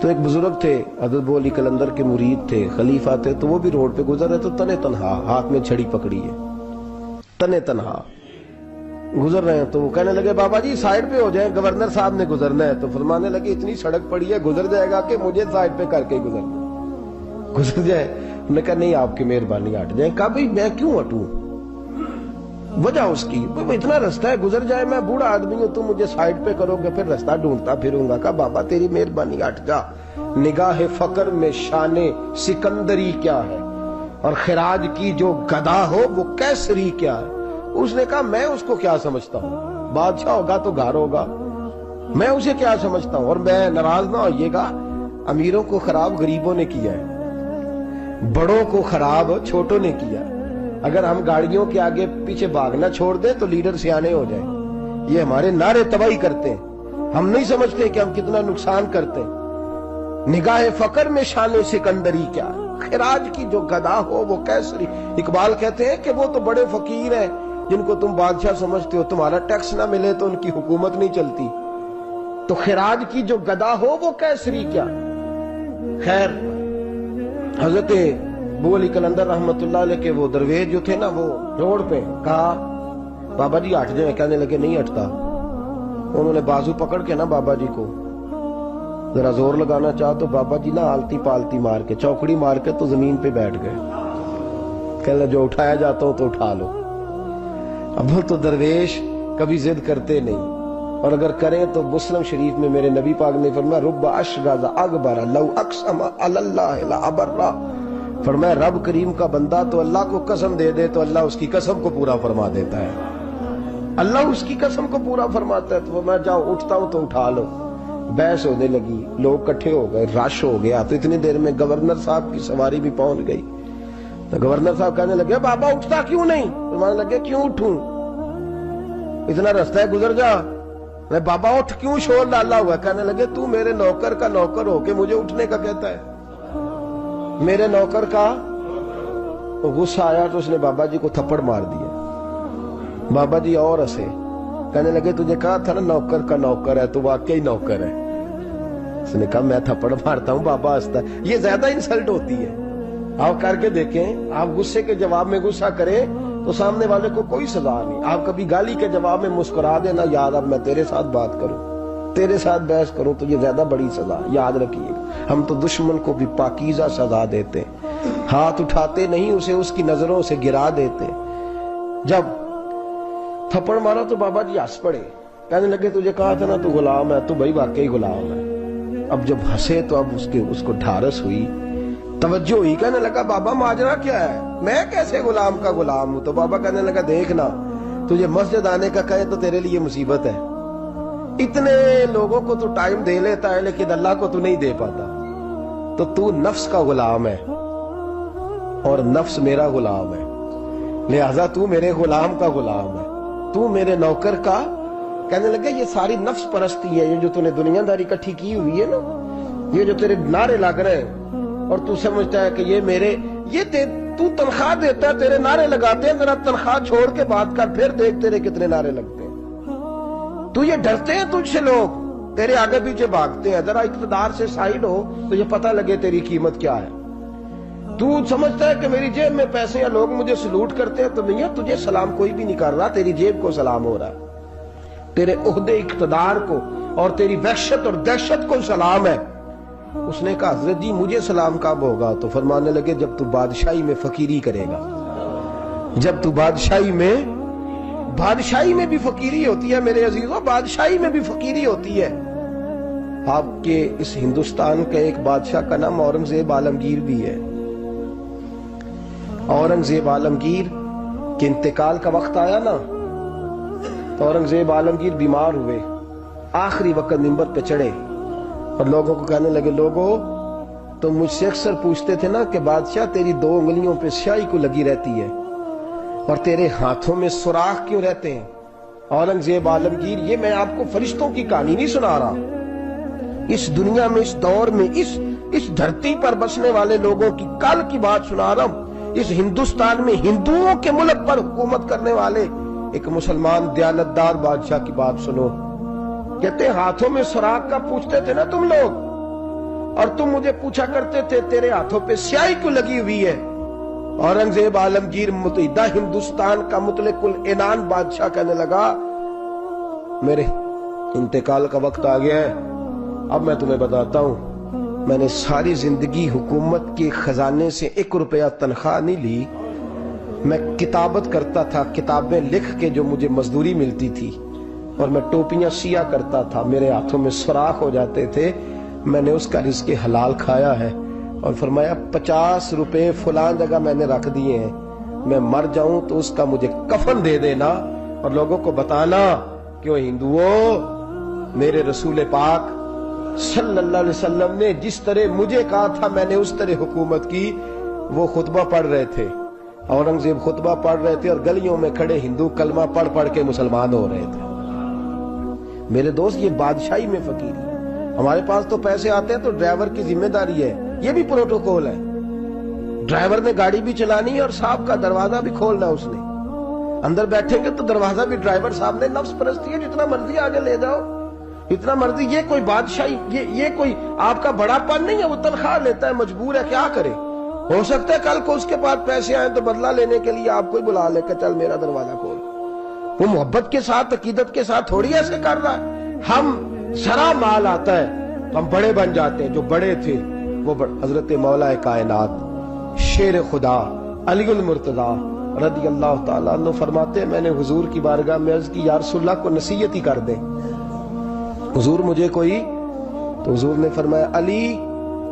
تو ایک بزرگ تھے حضرت ابو علی قلندر کے مرید تھے، خلیفہ تھے، تو وہ بھی روڈ پہ گزر رہے تو تنے تنہا ہاتھ میں چھڑی پکڑی ہے، تنے تنہا گزر رہے ہیں۔ تو وہ کہنے لگے بابا جی سائیڈ پہ ہو جائیں، گورنر صاحب نے گزرنا ہے۔ تو فرمانے لگے اتنی سڑک پڑی ہے گزر جائے گا کہ مجھے سائیڈ پہ کر کے گزر جائے؟ انہوں نے کہا نہیں آپ کی مہربانی ہٹ جائیں۔ کہا بھئی میں کیوں ہٹوں؟ وجہ اس کی اتنا رستہ ہے گزر جائے، میں بوڑھا آدمی ہوں، تم مجھے سائیڈ پہ کرو گے پھر رستہ ڈھونڈتا پھروں گا۔ کہا بابا تیری مہربانی ہٹ جا، نگاہ فقر میں شان سکندری کیا ہے، اور خراج کی جو گدا ہو وہ کیسری کیا ہے۔ اس نے کہا میں اس کو کیا سمجھتا ہوں، بادشاہ ہوگا تو گھر ہوگا، میں اسے کیا سمجھتا ہوں؟ اور میں ناراض نہ ہوئیے گا، امیروں کو خراب غریبوں نے کیا ہے، بڑوں کو خراب چھوٹوں نے کیا۔ اگر ہم گاڑیوں کے آگے پیچھے بھاگنا چھوڑ دیں تو لیڈر سیانے ہو جائیں، یہ ہمارے نعرے تباہی کرتے ہیں، ہم نہیں سمجھتے کہ ہم کتنا نقصان کرتے ہیں۔ نگاہ فقر میں شان سکندری کیا ہے، خراج کی جو گدا ہو وہ کیسری۔ اقبال کہتے ہیں کہ وہ تو بڑے فقیر ہیں جن کو تم بادشاہ سمجھتے ہو، تمہارا ٹیکس نہ ملے تو ان کی حکومت نہیں چلتی، تو خراج کی جو گدا ہو وہ کیسری کیا۔ خیر حضرت ابو علی قلندر رحمت اللہ علیہ کے وہ درویش جو تھے نا، وہ روڈ پہ کہا بابا جی ہٹ جائیں، کہنے لگے نہیں ہٹتا۔ انہوں نے بازو پکڑ کے نا بابا جی کو ذرا زور لگانا چاہا تو بابا جی نا آلتی پالتی مار کے چوکڑی مار کے تو زمین پہ بیٹھ گئے، کہنے جو اٹھایا جاتا ہو تو اٹھا لو۔ اب تو درویش کبھی ضد کرتے نہیں، اور اگر کریں تو مسلم شریف میں میرے نبی پاک نے فرمایا رب اشغاز اکبر لو اقسم علی اللہ لابرہ، فرمایا رب کریم کا بندہ تو اللہ کو قسم دے دے تو اللہ اس کی قسم کو پورا فرما دیتا ہے، اللہ اس کی قسم کو پورا فرماتا ہے۔ تو میں جاؤ اٹھتا ہوں تو اٹھا لو۔ بحث ہونے لگی، لوگ کٹھے ہو گئے، رش ہو گیا، تو اتنی دیر میں گورنر صاحب کی سواری بھی پہنچ گئی۔ تو گورنر صاحب کہنے لگے بابا اٹھتا کیوں نہیں؟ فرمانے لگے کیوں اٹھوں، اتنا رستہ ہے گزر جا۔ میں بابا اٹھ کیوں شور ڈالا ہوا؟ کہنے لگے تو میرے نوکر کا نوکر ہو کے مجھے اٹھنے کا کہتا ہے، میرے نوکر کا۔ غصہ آیا تو اس نے بابا جی کو تھپڑ مار دیا۔ بابا جی اور ہنسے، کہنے لگے تجھے کہا تھا نا نوکر کا نوکر ہے، تو واقعی نوکر ہے۔ اس نے کہا میں تھپڑ مارتا ہوں، بابا ہنستا ہے۔ یہ زیادہ انسلٹ ہوتی ہے، آپ کر کے دیکھیں، آپ غصے کے جواب میں غصہ کریں تو سامنے والے کو کوئی سزا نہیں۔ آپ کبھی گالی کے جواب میں مسکرا دینا، یار اب میں تیرے ساتھ بات کروں، تیرے ساتھ بحث کروں، تو یہ زیادہ بڑی سزا، یاد رکھیے۔ ہم تو دشمن کو بھی پاکیزہ سزا دیتے ہیں، ہاتھ اٹھاتے نہیں، اسے اس کی نظروں سے گرا دیتے۔ جب تھپڑ مارا تو بابا جی ہنس پڑے، کہنے لگے تجھے کہا تھا نا تو غلام ہے، تو بھائی واقعی غلام ہے۔ اب جب ہنسے تو اب اس کو ڈھارس ہوئی، توجہ ہوئی، کہنے لگا بابا ماجرا کیا ہے، میں کیسے غلام کا غلام ہوں؟ تو بابا کہنے لگا دیکھنا، تجھے مسجد آنے کا کہے تو تیرے لیے مصیبت ہے، اتنے لوگوں کو تو ٹائم دے لیتا ہے لیکن اللہ کو تو نہیں دے پاتا، تو نفس کا غلام ہے اور نفس میرا غلام ہے، لہذا تو میرے غلام کا غلام ہے، تو میرے نوکر کا۔ کہنے لگے یہ ساری نفس پرستی ہے، یہ جو تو نے دنیا داری اکٹھی کی ہوئی ہے نا، یہ جو تیرے نعرے لگ رہے ہیں اور تو سمجھتا ہے کہ یہ میرے، تو تنخواہ دیتا ہے، تیرے نعرے لگاتے ہیں، ذرا تنخواہ چھوڑ کے بات کر، پھر دیکھ تیرے کتنے نعرے لگتے ہیں۔ تو یہ ڈرتے ہیں تجھ سے، لوگ تیرے آگے پیچھے بھاگتے ہیں، ذرا اقتدار سے سائیڈ ہو تو یہ پتہ لگے تیری قیمت کیا ہے۔ تو سمجھتا ہے کہ میری جیب میں پیسے ہیں، لوگ مجھے سلوٹ کرتے ہیں، تو نہیں، تجھے سلام کوئی بھی نہیں کر رہا، تیری جیب کو سلام ہو رہا ہے، تیرے عہدے اقتدار کو اور تیری وحشت اور دہشت کو سلام ہے۔ اس نے کہا حضرت جی مجھے سلام کب ہوگا؟ تو فرمانے لگے جب تو بادشاہی میں فقیری کرے گا، جب تو بادشاہی میں بھی فقیری ہوتی ہے میرے عزیزوں، بادشاہی میں بھی فقیری ہوتی ہے۔ آپ کے اس ہندوستان کے ایک بادشاہ کا نام اورنگزیب عالمگیر بھی ہے۔ اورنگزیب عالمگیر کے انتقال کا وقت آیا نا، تو اورنگزیب عالمگیر بیمار ہوئے، آخری وقت منبر پہ چڑھے اور لوگوں کو کہنے لگے لوگوں تو مجھ سے اکثر پوچھتے تھے نا کہ بادشاہ تیری 2 انگلیوں پہ سیاہی کو لگی رہتی ہے اور تیرے ہاتھوں میں سوراخ کیوں رہتے ہیں؟ اورنگزیب عالمگیر یہ میں آپ کو فرشتوں کی کہانی نہیں سنا رہا، اس دنیا میں، اس دور میں، اس دھرتی پر بسنے والے لوگوں کی کل کی بات سنا رہا ہوں۔ اس ہندوستان میں ہندوؤں کے ملک پر حکومت کرنے والے ایک مسلمان دیانتدار بادشاہ کی بات سنو. کہتے ہاتھوں میں سراغ کا پوچھتے تھے نا تم لوگ, اور تم مجھے پوچھا کرتے تھے تیرے ہاتھوں پہ سیاہی کیوں لگی ہوئی ہے. اورنگزیب عالمگیر متحدہ ہندوستان کا مطلق العنان بادشاہ کہنے لگا میرے انتقال کا وقت آ گیا ہے. اب میں تمہیں بتاتا ہوں, میں نے ساری زندگی حکومت کے خزانے سے 1 روپیہ تنخواہ نہیں لی. میں کتابت کرتا تھا, کتابیں لکھ کے جو مجھے مزدوری ملتی تھی, اور میں ٹوپیاں سیا کرتا تھا, میرے ہاتھوں میں سوراخ ہو جاتے تھے. میں نے اس کا رزق حلال کھایا ہے. اور فرمایا 50 روپے فلان جگہ میں نے رکھ دیے ہیں, میں مر جاؤں تو اس کا مجھے کفن دے دینا اور لوگوں کو بتانا کہ وہ ہندوؤں, میرے رسول پاک صلی اللہ علیہ وسلم نے جس طرح مجھے کہا تھا میں نے اس طرح حکومت کی. وہ خطبہ پڑھ رہے تھے, اورنگزیب خطبہ پڑھ رہے تھے, اور گلیوں میں کھڑے ہندو کلمہ پڑھ پڑھ کے مسلمان ہو رہے تھے. میرے دوست یہ بادشاہی میں فقیری. ہمارے پاس تو پیسے آتے ہیں تو ڈرائیور کی ذمہ داری ہے, یہ بھی پروٹوکول ہے. ڈرائیور نے گاڑی بھی چلانی ہے اور صاحب کا دروازہ بھی کھولنا ہے. اس نے اندر بیٹھیں گے تو دروازہ بھی ڈرائیور صاحب نے. نفس پرستی ہے, جتنا مرضی آگے لے جاؤ, اتنا مرضی. یہ کوئی بادشاہی, یہ کوئی آپ کا بڑا پن نہیں ہے. وہ تنخواہ لیتا ہے, مجبور ہے, کیا کرے. ہو سکتا ہے کل کو اس کے پاس پیسے آئیں تو بدلہ لینے کے لیے آپ کو ہی بلا لے کہ چل میرا دروازہ کھول. وہ محبت کے ساتھ, عقیدت کے ساتھ تھوڑی ایسے کر رہا ہے. ہم ذرا مال آتا ہے ہم بڑے بن جاتے ہیں. جو بڑے تھے وہ حضرت مولا کائنات شیر خدا علی المرتضیٰ رضی اللہ تعالیٰ عنہ فرماتے ہیں, میں نے حضور کی بارگاہ میں عرض کی یا رسول اللہ کو نصیحت ہی کر دیں, حضور مجھے کوئی. تو حضور نے فرمایا علی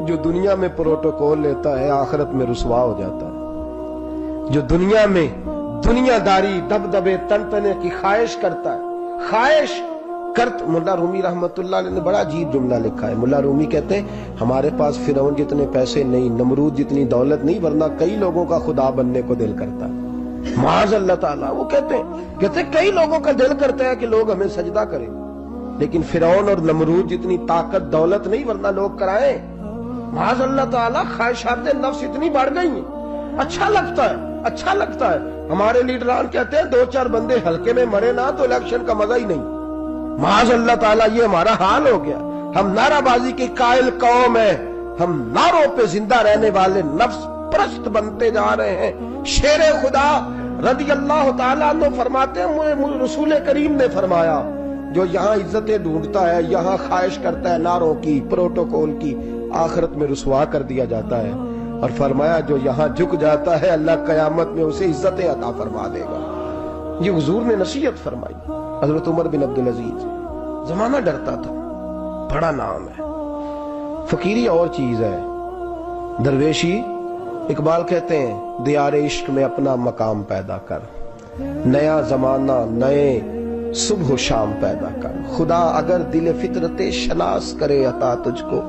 جو دنیا میں پروٹوکول لیتا ہے آخرت میں رسوا ہو جاتا ہے. جو دنیا میں دنیا داری دبدبے تنتنے کی خواہش کرتا ہے, خواہش کرت. ملا رومی رحمت اللہ علیہ نے بڑا عجیب جملہ لکھا ہے. ملا رومی کہتے ہیں ہمارے پاس فرعون جتنے پیسے نہیں, نمرود جتنی دولت نہیں, ورنہ کئی لوگوں کا خدا بننے کو دل کرتا ہے. معاذ اللہ تعالیٰ. وہ کہتے ہیں کئی لوگوں کا دل کرتا ہے کہ لوگ ہمیں سجدہ کریں, لیکن فرعون اور نمرود جتنی طاقت دولت نہیں, ورنہ لوگ کرائیں. معاذ اللہ تعالیٰ. خواہشات نفس اتنی بڑھ گئی ہیں. اچھا لگتا ہے, اچھا لگتا ہے. ہمارے لیڈران کہتے ہیں 2-4 بندے ہلکے میں مرے نہ تو الیکشن کا مزہ ہی نہیں. معاذ اللہ تعالیٰ یہ ہمارا حال ہو گیا. ہم نعرہ بازی کی قائل قوم ہیں, ہم نعروں پہ زندہ رہنے والے نفس پرست بنتے جا رہے ہیں. شیر خدا رضی اللہ تعالیٰ عنہ فرماتے ہیں رسول کریم نے فرمایا جو یہاں عزتیں ڈھونڈتا ہے, یہاں خواہش کرتا ہے نعروں کی, پروٹوکول کی, آخرت میں رسوا کر دیا جاتا ہے. اور فرمایا جو یہاں جھک جاتا ہے اللہ قیامت میں اسے عزتیں عطا فرما دے گا. یہ حضور نے نصیحت فرمائی. حضرت عمر بن عبدالعزیز, زمانہ ڈرتا تھا, بڑا نام ہے. فقیری اور چیز ہے, درویشی. اقبال کہتے ہیں دیار عشق میں اپنا مقام پیدا کر, نیا زمانہ نئے صبح و شام پیدا کر. خدا اگر دل فطرت شناس کرے عطا تجھ کو,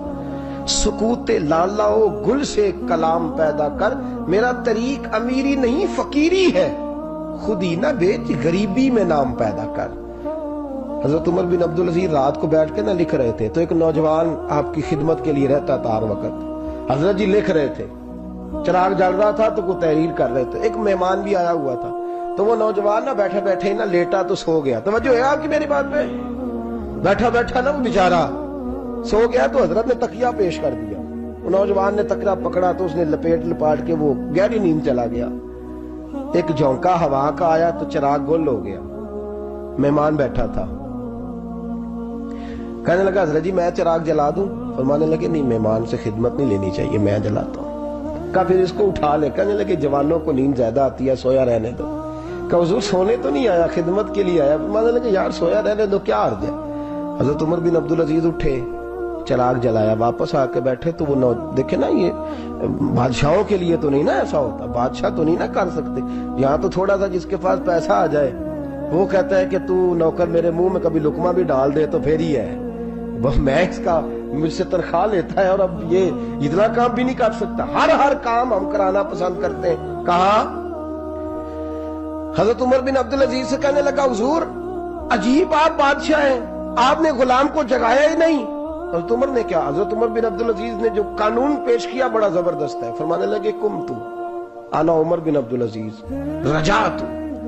سکوت لالا و گل سے کلام پیدا کر. میرا طریق امیری نہیں فقیری ہے, خود ہی نہ بیچ غریبی میں نام پیدا کر. حضرت عمر بن عبدالعزیز رات کو بیٹھ کے نہ لکھ رہے تھے, تو ایک نوجوان آپ کی خدمت کے لیے رہتا تھا ہر وقت. حضرت جی لکھ رہے تھے, چراغ جل رہا تھا تو کوئی تحریر کر رہے تھے. ایک مہمان بھی آیا ہوا تھا, تو وہ نوجوان نہ بیٹھے بیٹھے نہ لیٹا تو سو گیا. توجہ ہے آپ کی میری بات پہ؟ بیٹھا بیٹھا نا وہ بیچارہ سو گیا, تو حضرت نے تکیہ پیش کر دیا. وہ نوجوان نے تکیہ پکڑا تو اس نے لپاٹ کے وہ گہری نیند چلا گیا. ایک جھونکا ہوا کا آیا تو چراغ گل ہو گیا. مہمان بیٹھا تھا, کہنے لگا حضرت جی میں چراغ جلا دوں؟ فرمانے لگے نہیں, مہمان سے خدمت نہیں لینی چاہیے, میں جلاتا ہوں. کہا پھر اس کو اٹھا لے. کہنے لگے جوانوں کو نیند زیادہ آتی ہے, سویا رہنے دو. کہا حضور سونے تو نہیں آیا, خدمت کے لیے آیا. فرمانے لگے یار سویا رہنے دو, کیا عرض ہے. حضرت عمر بن عبدالعزیز اٹھے, چراغ جلایا, واپس آ کے بیٹھے تو وہ دیکھے نا, یہ بادشاہوں کے لیے تو نہیں نا ایسا ہوتا, بادشاہ تو نہیں نا کر سکتے. یہاں تو تھوڑا سا جس کے پاس پیسہ آ جائے وہ کہتا ہے کہ تو نوکر میرے منہ میں کبھی لقمہ بھی ڈال دے تو پھر ہی ہے. میں اس کا مجھ سے تنخواہ لیتا ہے اور اب یہ اتنا کام بھی نہیں کر سکتا. ہر کام ہم کرانا پسند کرتے ہیں. کہا حضرت عمر بن عبدالعزیز سے کہنے لگا حضور عجیب آپ بادشاہ ہیں, آپ نے غلام کو جگایا ہی نہیں. حضرت عمر نے کیا, حضرت عمر بن عبدالعزیز نے جو قانون پیش کیا بڑا زبردست ہے. فرمانے لگے کم تو انا عمر بن عبدالعزیز رجعت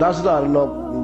10,000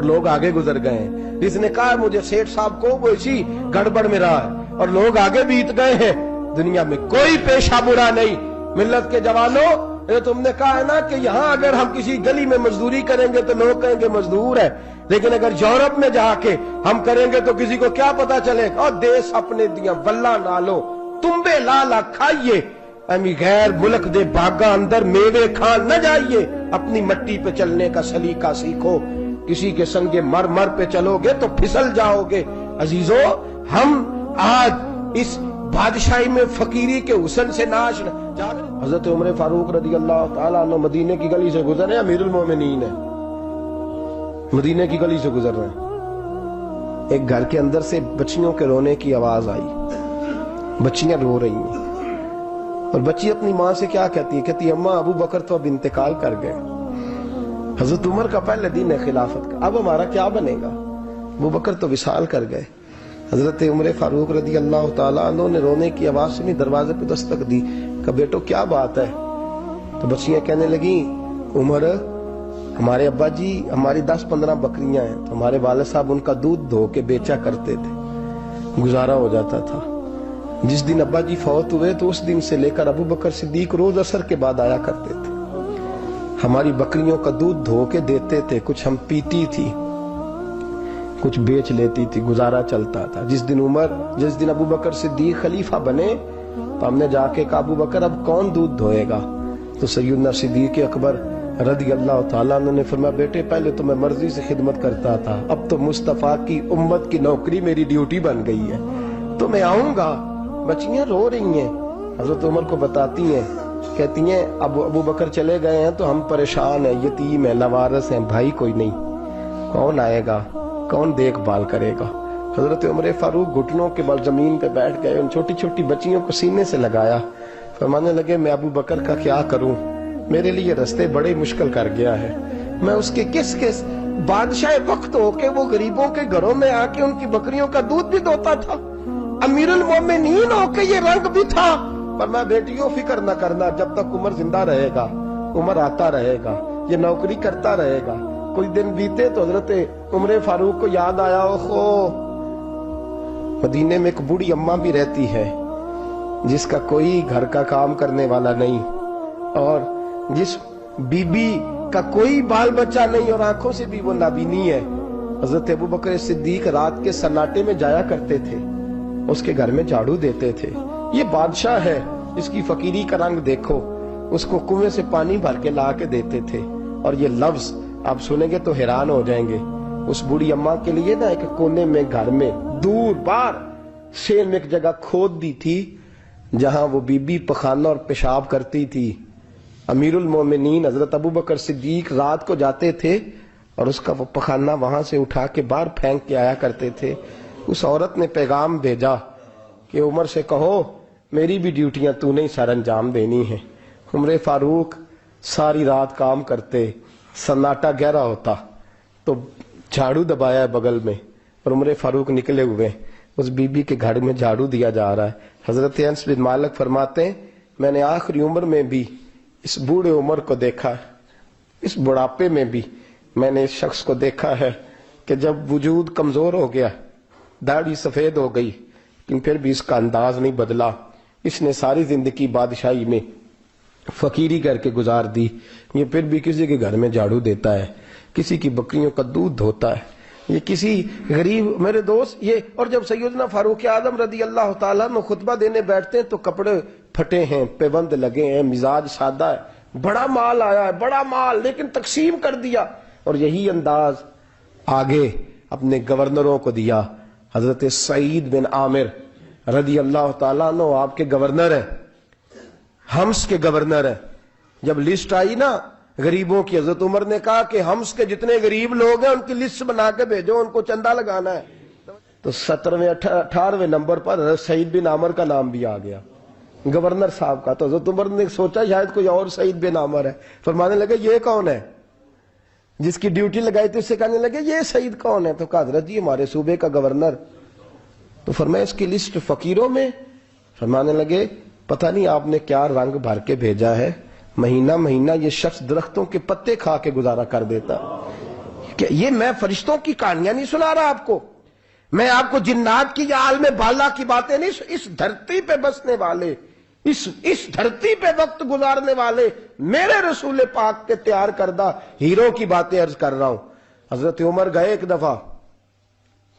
اور لوگ آگے گزر گئے ہیں. جس نے کہا مجھے سیٹھ صاحب کو وہ اسی گڑبڑ میں رہا ہے اور لوگ آگے بیت گئے ہیں. دنیا میں کوئی پیشہ برا نہیں. ملت کے جوانوں، یہ تم نے کہا ہے نا کہ یہاں اگر ہم کسی گلی میں مزدوری کریں گے تو لوگ کہیں گے مزدور ہے، لیکن اگر یورپ میں جا کے ہم کریں گے تو کسی کو کیا پتا چلے گا؟ اور دیس اپنے دیا ولہ نالو تمبے لالا کھائیے، امی غیر ملک دے باغاں اندر میوے کھان نہ جائیے. اپنی مٹی پہ چلنے کا سلیقہ سیکھو. کسی کے سنگ مر مر پہ چلو گے تو پھسل جاؤ گے. عزیزو، ہم آج اس بادشاہی میں فقیری کے حسن سے ناش نہ. حضرت عمر فاروق رضی اللہ تعالیٰ عنہ مدینے کی گلی سے گزر رہے ہیں، امیر المومنین ہے، مدینے کی گلی سے گزر رہے ہیں. ایک گھر کے اندر سے بچیوں کے رونے کی آواز آئی. بچیاں رو رہی ہیں اور بچی اپنی ماں سے کیا کہتی ہے؟ کہتی ہے اماں ابو بکر تو اب انتقال کر گئے. حضرت عمر کا پہلے دن ہے خلافت کا، اب ہمارا کیا بنے گا؟ ابو بکر تو وصال کر گئے. حضرت عمر فاروق رضی اللہ تعالیٰ عنہ نے رونے کی آواز سنی، دروازے پہ دستک دی کہ بیٹو کیا بات ہے؟ تو بچیاں کہنے لگیں عمر ہمارے ابا جی ہماری 10-15 بکریاں ہیں تو ہمارے والد صاحب ان کا دودھ دھو کے بیچا کرتے تھے، گزارا ہو جاتا تھا. جس دن ابا جی فوت ہوئے تو اس دن سے لے کر ابو بکر صدیق روز عصر کے بعد آیا کرتے تھے، ہماری بکریوں کا دودھ دھو کے دیتے تھے، کچھ ہم پیتی تھی کچھ بیچ لیتی تھی، گزارا چلتا تھا. جس دن ابو بکر صدیق خلیفہ بنے تو ہم نے جا کے کہا ابو بکر اب کون دودھ دھوئے گا؟ تو سیدنا صدیق اکبر رضی اللہ تعالیٰ عنہ نے فرمایا بیٹے پہلے تو میں مرضی سے خدمت کرتا تھا، اب تو مصطفیٰ کی امت کی نوکری میری ڈیوٹی بن گئی ہے تو میں آؤں گا. بچیاں رو رہی ہیں، حضرت عمر کو بتاتی ہیں، کہتی ہیں ابو بکر چلے گئے ہیں تو ہم پریشان ہیں، یتیم ہیں، لاوارث ہیں، بھائی کوئی نہیں، کون آئے گا، کون دیکھ بھال کرے گا؟ حضرت عمر فاروق گھٹنوں کے بل زمین پہ بیٹھ گئے، ان چھوٹی چھوٹی بچیوں کو سینے سے لگایا، فرمانے لگے میں ابو بکر کا کیا کروں، میرے لیے رستے بڑے مشکل کر گیا ہے. میں اس کے کس بادشاہ وقت ہو کے وہ غریبوں کے گھروں میں آ کے ان کی بکریوں کا دودھ بھی دوتا تھا، امیر المومنین ہو کے یہ رنگ بھی تھا. پر میں بیٹیوں فکر نہ کرنا، جب تک عمر زندہ رہے گا، عمر آتا رہے گا، یہ نوکری کرتا رہے گا. کوئی دن بیتے تو حضرت عمر فاروق کو یاد آیا اوہو مدینے میں ایک بوڑھی اماں بھی رہتی ہے جس کا کوئی گھر کا کام کرنے والا نہیں اور جس بی بی کا کوئی بال بچہ نہیں اور آنکھوں سے بھی وہ نابینی ہے. حضرت ابو بکر صدیق رات کے سناٹے میں جایا کرتے تھے، اس کے گھر میں جھاڑو دیتے تھے. یہ بادشاہ ہے، اس کی فقیری کا رنگ دیکھو. اس کو کنویں سے پانی بھر کے لا کے دیتے تھے. اور یہ لفظ آپ سنیں گے تو حیران ہو جائیں گے. اس بوڑھی اماں کے لیے نا ایک کونے میں گھر میں دور بار شیر میں ایک جگہ کھود دی تھی جہاں وہ بی بی پخانہ اور پیشاب کرتی تھی. امیر المومنین حضرت ابو بکر صدیق رات کو جاتے تھے اور اس کا وہ پخانہ وہاں سے اٹھا کے باہر پھینک کے آیا کرتے تھے. اس عورت نے پیغام بھیجا کہ عمر سے کہو میری بھی ڈیوٹیاں تو نہیں سر انجام دینی ہیں. عمر فاروق ساری رات کام کرتے، سناٹا گہرا ہوتا تو جھاڑو دبایا ہے بغل میں اور عمر فاروق نکلے ہوئے، اس بی بی کے گھر میں جھاڑو دیا جا رہا ہے. حضرت انس بن مالک فرماتے ہیں میں نے آخری عمر میں بھی اس بوڑھے عمر کو دیکھا، اس بڑھاپے میں بھی میں نے اس شخص کو دیکھا ہے کہ جب وجود کمزور ہو گیا، داڑھی سفید ہو گئی، لیکن پھر بھی اس کا انداز نہیں بدلا. اس نے ساری زندگی بادشاہی میں فقیری کر کے گزار دی، یہ پھر بھی کسی کے گھر میں جھاڑو دیتا ہے، کسی کی بکریوں کا دودھ دھوتا ہے، یہ کسی غریب میرے دوست یہ. اور جب سیدنا فاروق اعظم رضی اللہ تعالیٰ میں خطبہ دینے بیٹھتے ہیں تو کپڑے پھٹے ہیں، پیبند لگے ہیں، مزاج سادہ ہے، بڑا مال آیا ہے، بڑا مال، لیکن تقسیم کر دیا. اور یہی انداز آگے اپنے گورنروں کو دیا. حضرت سعید بن عامر رضی اللہ تعالیٰ عنہ آپ کے گورنر ہیں، حمص کے گورنر ہیں. جب لسٹ آئی نا غریبوں کی، حضرت عمر نے کہا کہ حمص کے جتنے غریب لوگ ہیں ان کی لسٹ بنا کے بھیجو، ان کو چندہ لگانا ہے. تو 17ویں 18ویں نمبر پر حضرت سعید بن عامر کا نام بھی آ گیا، گورنر صاحب کا. تو حضرت عمر نے سوچا شاید کوئی اور سعید بن عامر ہے. فرمانے لگے یہ کون ہے؟ جس کی ڈیوٹی لگائی تھی اس سے کہنے لگے یہ سعید کون ہے؟ تو کہا حضرت جی ہمارے صوبے کا گورنر. تو فرمایا اس کی لسٹ فقیروں میں؟ فرمانے لگے پتہ نہیں آپ نے کیا رنگ بھر کے بھیجا ہے، مہینہ مہینہ یہ شخص درختوں کے پتے کھا کے گزارا کر دیتا. کہ یہ میں فرشتوں کی کہانیاں نہیں سنا رہا آپ کو، میں آپ کو جنات کی یا عالم بالا کی باتیں نہیں، اس دھرتی پہ بسنے والے، اس دھرتی پہ وقت گزارنے والے میرے رسول پاک کے تیار کردہ ہیرو کی باتیں عرض کر رہا ہوں۔ حضرت عمر گئے ایک دفعہ،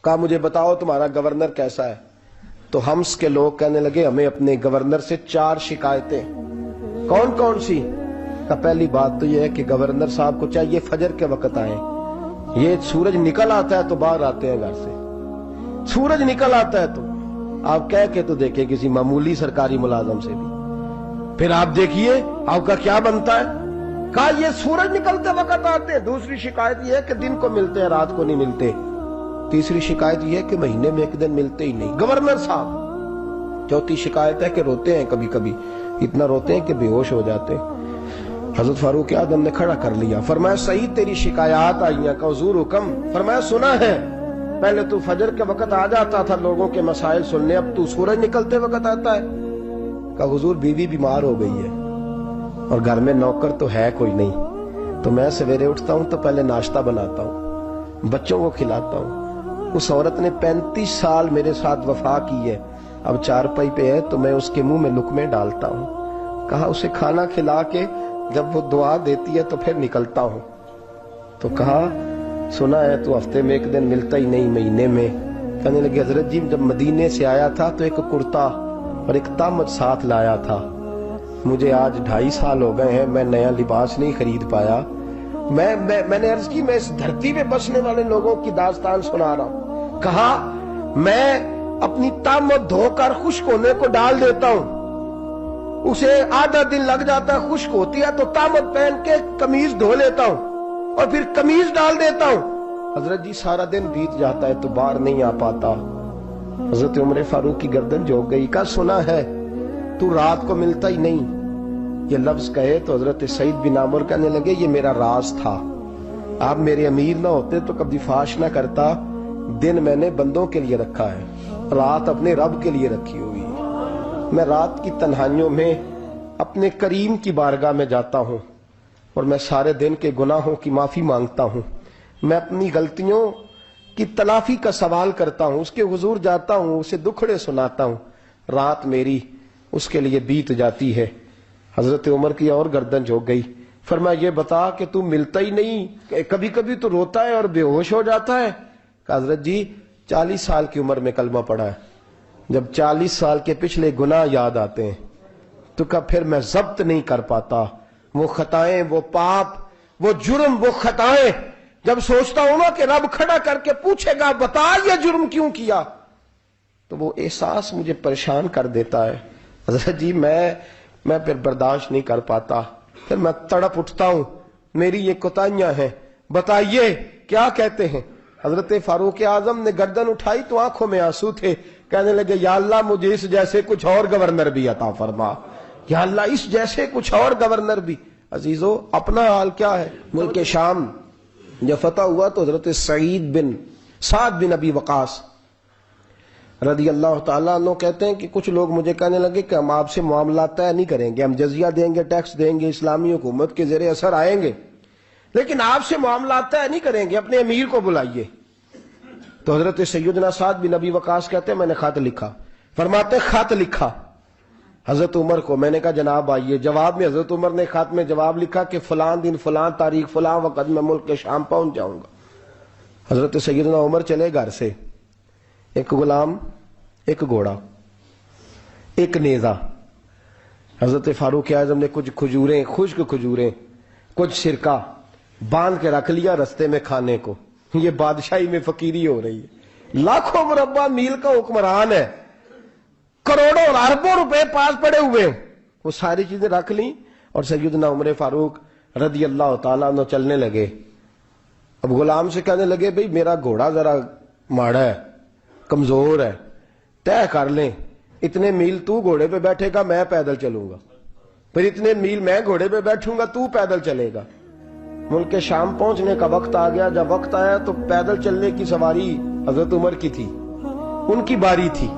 کہا مجھے بتاؤ تمہارا گورنر کیسا ہے؟ تو ہمس کے لوگ کہنے لگے ہمیں اپنے گورنر سے 4 شکایتیں۔ کون کون سی؟ کہ پہلی بات تو یہ ہے کہ گورنر صاحب کو چاہیے فجر کے وقت آئیں، یہ سورج نکل آتا ہے تو باہر آتے ہیں گھر سے، سورج نکل آتا ہے تو آپ کہہ کے تو دیکھیں کسی معمولی سرکاری ملازم سے بھی، پھر آپ دیکھیے آپ کا کیا بنتا ہے۔ کہا یہ سورج نکلتے وقت آتے ہیں۔ دوسری شکایت یہ ہے کہ دن کو ملتے ہیں رات کو نہیں ملتے۔ تیسری شکایت یہ ہے کہ مہینے میں ایک دن ملتے ہی نہیں گورنر صاحب۔ چوتھی شکایت ہے کہ روتے ہیں، کبھی کبھی اتنا روتے ہیں کہ بے ہوش ہو جاتے ہیں۔ حضرت فاروق اعظم نے کھڑا کر لیا، فرمایا صحیح تیری شکایات آئی ہیں، کہ حضور حکم۔ فرمایا سنا ہے، پہلے تو فجر کے وقت آ جاتا تھا لوگوں کے مسائل سننے، اب تو سورج نکلتے وقت آتا ہے۔ کہ حضور بیوی بیمار ہو گئی ہے اور گھر میں نوکر تو ہے کوئی نہیں، تو میں سویرے اٹھتا ہوں تو پہلے ناشتہ بناتا ہوں، بچوں کو کھلاتا ہوں۔ اس عورت نے 35 سال میرے ساتھ وفا کی ہے، اب چارپائی پہ ہے تو میں اس کے منہ میں لقمے ڈالتا ہوں۔ کہا اسے کھانا کھلا کے جب وہ دعا دیتی ہے تو پھر نکلتا ہوں۔ تو کہا سنا ہے تو ہفتے میں ایک دن ملتا ہی نہیں، مہینے میں۔ کہنے لگے حضرت جی جب مدینے سے آیا تھا تو ایک کرتا اور ایک تامت ساتھ لایا تھا، مجھے آج 2.5 سال ہو گئے ہیں، میں نیا لباس نہیں خرید پایا۔ میں نے عرض کی میں اس دھرتی پہ بسنے والے لوگوں کی داستان سنا رہا ہوں۔ کہا میں اپنی تامت دھو کر خشک ہونے کو ڈال دیتا ہوں، اسے آدھا دن لگ جاتا ہے، خشک ہوتی ہے تو تامت پہن کے قمیض دھو لیتا ہوں اور پھر قمیض ڈال دیتا ہوں۔ حضرت جی سارا دن بیت جاتا ہے تو باہر نہیں آ پاتا۔ حضرت عمر فاروق کی گردن جھک گئی۔ کہا سنا ہے تو رات کو ملتا ہی نہیں۔ یہ لفظ کہے تو حضرت سعید بن عمر کہنے لگے یہ میرا راز تھا، آپ میرے امیر نہ ہوتے تو کبھی فاش نہ کرتا۔ دن میں نے بندوں کے لیے رکھا ہے، رات اپنے رب کے لیے رکھی ہوئی ہے۔ میں رات کی تنہائیوں میں اپنے کریم کی بارگاہ میں جاتا ہوں اور میں سارے دن کے گناہوں کی معافی مانگتا ہوں، میں اپنی غلطیوں کی تلافی کا سوال کرتا ہوں، اس کے حضور جاتا ہوں، اسے دکھڑے سناتا ہوں، رات میری اس کے لیے بیت جاتی ہے۔ حضرت عمر کی اور گردن جھک گئی۔ فرمایا یہ بتا کہ تو ملتا ہی نہیں، کبھی کبھی تو روتا ہے اور بے ہوش ہو جاتا ہے۔ کہ حضرت جی 40 سال کی عمر میں کلمہ پڑھا ہے، جب 40 سال کے پچھلے گناہ یاد آتے ہیں تو کہا پھر میں ضبط نہیں کر پاتا، وہ خطائیں، وہ پاپ، وہ جرم، وہ خطائیں جب سوچتا ہوں نا کہ رب کھڑا کر کے پوچھے گا بتا یہ جرم کیوں کیا، تو وہ احساس مجھے پریشان کر دیتا ہے۔ حضرت جی میں پھر برداشت نہیں کر پاتا، پھر میں تڑپ اٹھتا ہوں، میری یہ کوتاہیاں ہیں، بتائیے کیا کہتے ہیں۔ حضرت فاروق اعظم نے گردن اٹھائی تو آنکھوں میں آنسو تھے، کہنے لگے یا اللہ مجھے اس جیسے کچھ اور گورنر بھی عطا فرما، یا اللہ اس جیسے کچھ اور گورنر بھی۔ عزیزو اپنا حال کیا ہے؟ ملک شام جب فتح ہوا تو حضرت سعد بن ابی وقاص رضی اللہ تعالیٰ عنہ کہتے ہیں کہ کچھ لوگ مجھے کہنے لگے کہ ہم آپ سے معاملات طے نہیں کریں گے، ہم جزیہ دیں گے، ٹیکس دیں گے، اسلامی حکومت کے زیر اثر آئیں گے، لیکن آپ سے معاملات طے نہیں کریں گے، اپنے امیر کو بلائیے۔ تو حضرت سیدنا سعد بن ابی وقاص کہتے ہیں میں نے خط لکھا، فرماتے خط لکھا حضرت عمر کو، میں نے کہا جناب آئیے۔ جواب میں حضرت عمر نے خط میں جواب لکھا کہ فلاں دن فلاں تاریخ فلاں وقت میں ملک کے شام پہنچ جاؤں گا۔ حضرت سیدنا عمر چلے گھر سے، ایک غلام، ایک گھوڑا، ایک نیزہ۔ حضرت فاروق اعظم نے کچھ کھجوریں، خشک کھجوریں، کچھ سرکہ باندھ کے رکھ لیا رستے میں کھانے کو۔ یہ بادشاہی میں فقیری ہو رہی ہے، لاکھوں مربع میل کا حکمران ہے، کروڑوں اور اربوں روپے پاس پڑے ہوئے، وہ ساری چیزیں رکھ لیں اور سیدنا عمر فاروق رضی اللہ تعالیٰ عنہ چلنے لگے۔ اب غلام سے کہنے لگے بھئی میرا گھوڑا ذرا ماڑا ہے، کمزور ہے، طے کر لیں، اتنے میل تو گھوڑے پہ بیٹھے گا میں پیدل چلوں گا، پھر اتنے میل میں گھوڑے پہ بیٹھوں گا تو پیدل چلے گا۔ ملک شام پہنچنے کا وقت آ گیا، جب وقت آیا تو پیدل چلنے کی سواری حضرت عمر کی تھی، ان کی باری تھی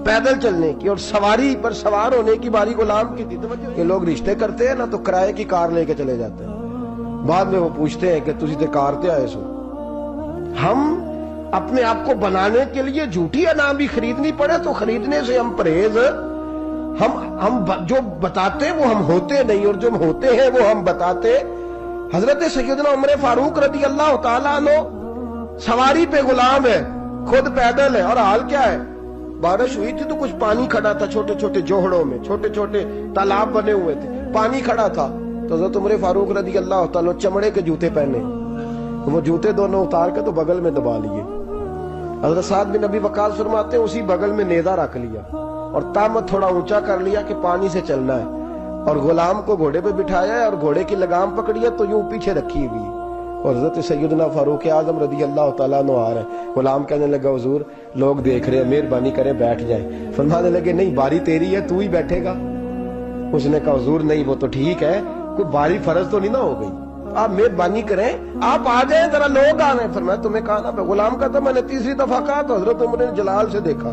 پیدل چلنے کی، اور سواری پر سوار ہونے کی باری غلام کی تھی۔ یہ لوگ رشتے کرتے ہیں نا تو کرائے کی کار لے کے چلے جاتے ہیں، بعد میں وہ پوچھتے ہیں کہ تسی تے کار تے آئے سو، ہم اپنے آپ کو بنانے کے لیے جھوٹی انا بھی خریدنی پڑے تو خریدنے سے ہم پرہیز. ہم جو بتاتے وہ ہم ہوتے نہیں، اور جو ہم ہوتے ہیں وہ ہم بتاتے. حضرت سیدنا عمر فاروق رضی اللہ تعالیٰ عنہ سواری پہ غلام ہے، خود پیدل ہے، اور حال کیا ہے؟ بارش ہوئی تھی تو کچھ پانی کھڑا تھا، چھوٹے چھوٹے جوہڑوں میں چھوٹے چھوٹے تالاب بنے ہوئے تھے، پانی کھڑا تھا. تو حضرت عمر فاروق رضی اللہ تعالیٰ چمڑے کے جوتے پہنے، وہ جوتے دونوں اتار کے تو بغل میں دبا لیے. حضرت سعد بن ابی وقاص فرماتے ہیں اسی بغل میں نیزہ رکھ لیا اور تامت تھوڑا اونچا کر لیا کہ پانی سے چلنا ہے، اور غلام کو گھوڑے پہ بٹھایا ہے اور گھوڑے کی لگام پکڑی ہے تو یوں پیچھے رکھی ہوئی. اور حضرت سیدنا فاروق اعظم رضی اللہ تعالیٰ عنہ آ رہے ہیں. غلام کہنے لگا حضور لوگ دیکھ رہے ہیں، مہربانی کریں بیٹھ جائیں. فرمانے لگے نہیں، باری تیری ہے، تو ہی بیٹھے گا. اس نے کہا حضور نہیں، وہ تو ٹھیک ہے، کوئی باری فرض تو نہیں نہ ہو گئی، آپ مہربانی کریں آپ آ جائیں، ذرا لوگ آ رہے ہیں. فرمایا تمہیں کہا نا. غلام کہتا میں نے تیسری دفعہ کہا تو حضرت عمر نے جلال سے دیکھا،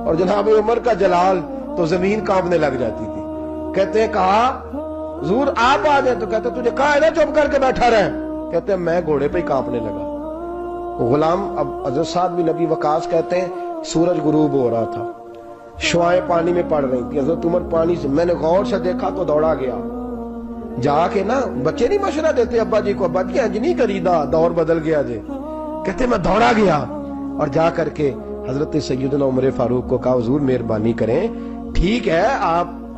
اور جناب عمر کا جلال تو زمین کانپنے لگ جاتی تھی. کہتے ہیں کہا حضور آپ آ جائیں، تو کہتے تجھے کہا ہے نا چپ کر کے بیٹھا رہے. کہتے ہیں میں گھوڑے پہ ہی کانپنے لگا. غلام اب حضرت سعد بن ابی وقاص کہتے ہیں سورج غروب ہو رہا تھا، شعائیں پانی میں پڑ رہی تھی. حضرت عمر پانی سے میں نے غور سے دیکھا تو دوڑا گیا. جا کے نا بچے نہیں مشورہ دیتے ابا جی کو، ابا جی انج نہیں کریدا، دور بدل گیا جی. کہتے میں دوڑا گیا اور جا کر کے حضرت سیدنا عمر فاروق کو کہا حضور مہربانی کریں، ٹھیک ہے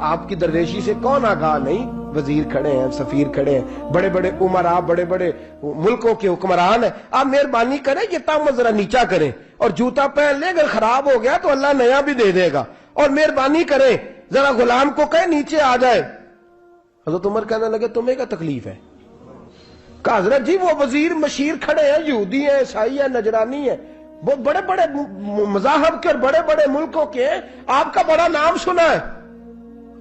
آپ کی درویشی سے کون آگاہ نہیں، وزیر کھڑے ہیں، سفیر کھڑے ہیں، بڑے بڑے عمرا، بڑے بڑے ملکوں کے حکمران ہیں، آپ مہربانی کریں یہ تامت ذرا نیچا کریں اور جوتا پہن لیں، اگر خراب ہو گیا تو اللہ نیا بھی دے دے گا، اور مہربانی کریں ذرا غلام کو کہیں نیچے آ جائے. حضرت عمر کہنے لگے تمہیں کیا تکلیف ہے؟ کہا حضرت جی وہ وزیر مشیر کھڑے ہیں، یہودی ہیں، عیسائی ہیں، نجرانی ہیں، وہ بڑے بڑے مذاہب کے اور بڑے بڑے ملکوں کے ہیں، آپ کا بڑا نام سنا ہے.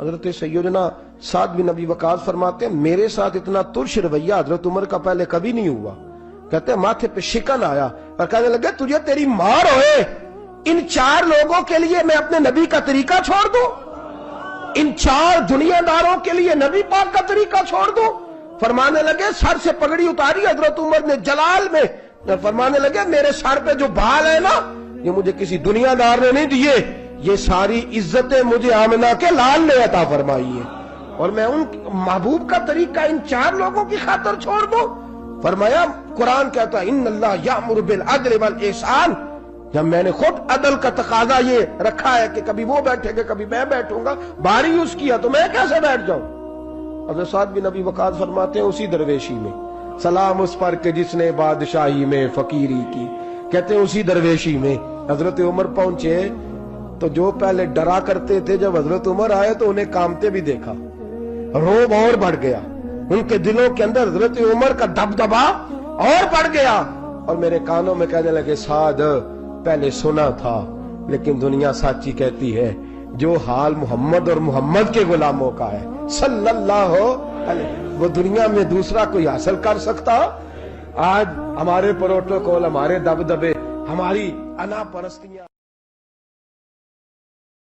حضرت سیدنا سعد بن ابی وقاص فرماتے ہیں میرے ساتھ اتنا ترش رویہ حضرت عمر کا پہلے کبھی نہیں ہوا. کہتے ہیں ماتھے پہ شکن آیا اور کہنے لگے تجھے تیری مار ہوئے، ان 4 لوگوں کے لیے میں اپنے نبی کا طریقہ چھوڑ دوں، ان 4 دنیا داروں کے لیے نبی پاک کا طریقہ چھوڑ دوں. فرمانے لگے سر سے پگڑی اتاری حضرت عمر نے جلال میں، فرمانے لگے میرے سر پہ جو بال ہے نا یہ مجھے کسی دنیا دار نے نہیں دیے، یہ ساری عزتیں مجھے آمنہ کے لال نے عطا فرمائی ہے، اور میں ان محبوب کا طریقہ ان 4 لوگوں کی خاطر چھوڑ دوں. فرمایا قرآن کہتا ہے ان اللہ یأمر بالعدل والاحسان، جب میں نے خود عدل کا تقاضا یہ رکھا ہے کہ کبھی وہ بیٹھے گا کبھی میں بیٹھوں گا، باری یوز کیا تو میں کیسے بیٹھ جاؤں. حضرت سعد بن ابی وقاص فرماتے ہیں اسی درویشی میں سلام اس پر کہ جس نے بادشاہی میں فقیری کی. کہتے ہیں اسی درویشی میں حضرت عمر پہنچے تو جو پہلے ڈرا کرتے تھے جب حضرت عمر آئے تو انہیں کامتے بھی دیکھا، روب اور بڑھ گیا، ان کے دلوں کے اندر حضرت عمر کا دبدبا اور بڑھ گیا، اور میرے کانوں میں کہنے لگے سعد پہلے سنا تھا لیکن دنیا سچی کہتی ہے جو حال محمد اور محمد کے غلاموں کا ہے صلی اللہ علیہ، وہ دنیا میں دوسرا کوئی حاصل کر سکتا. آج ہمارے پروٹوکول، ہمارے دبدبے، ہماری انا پرستیاں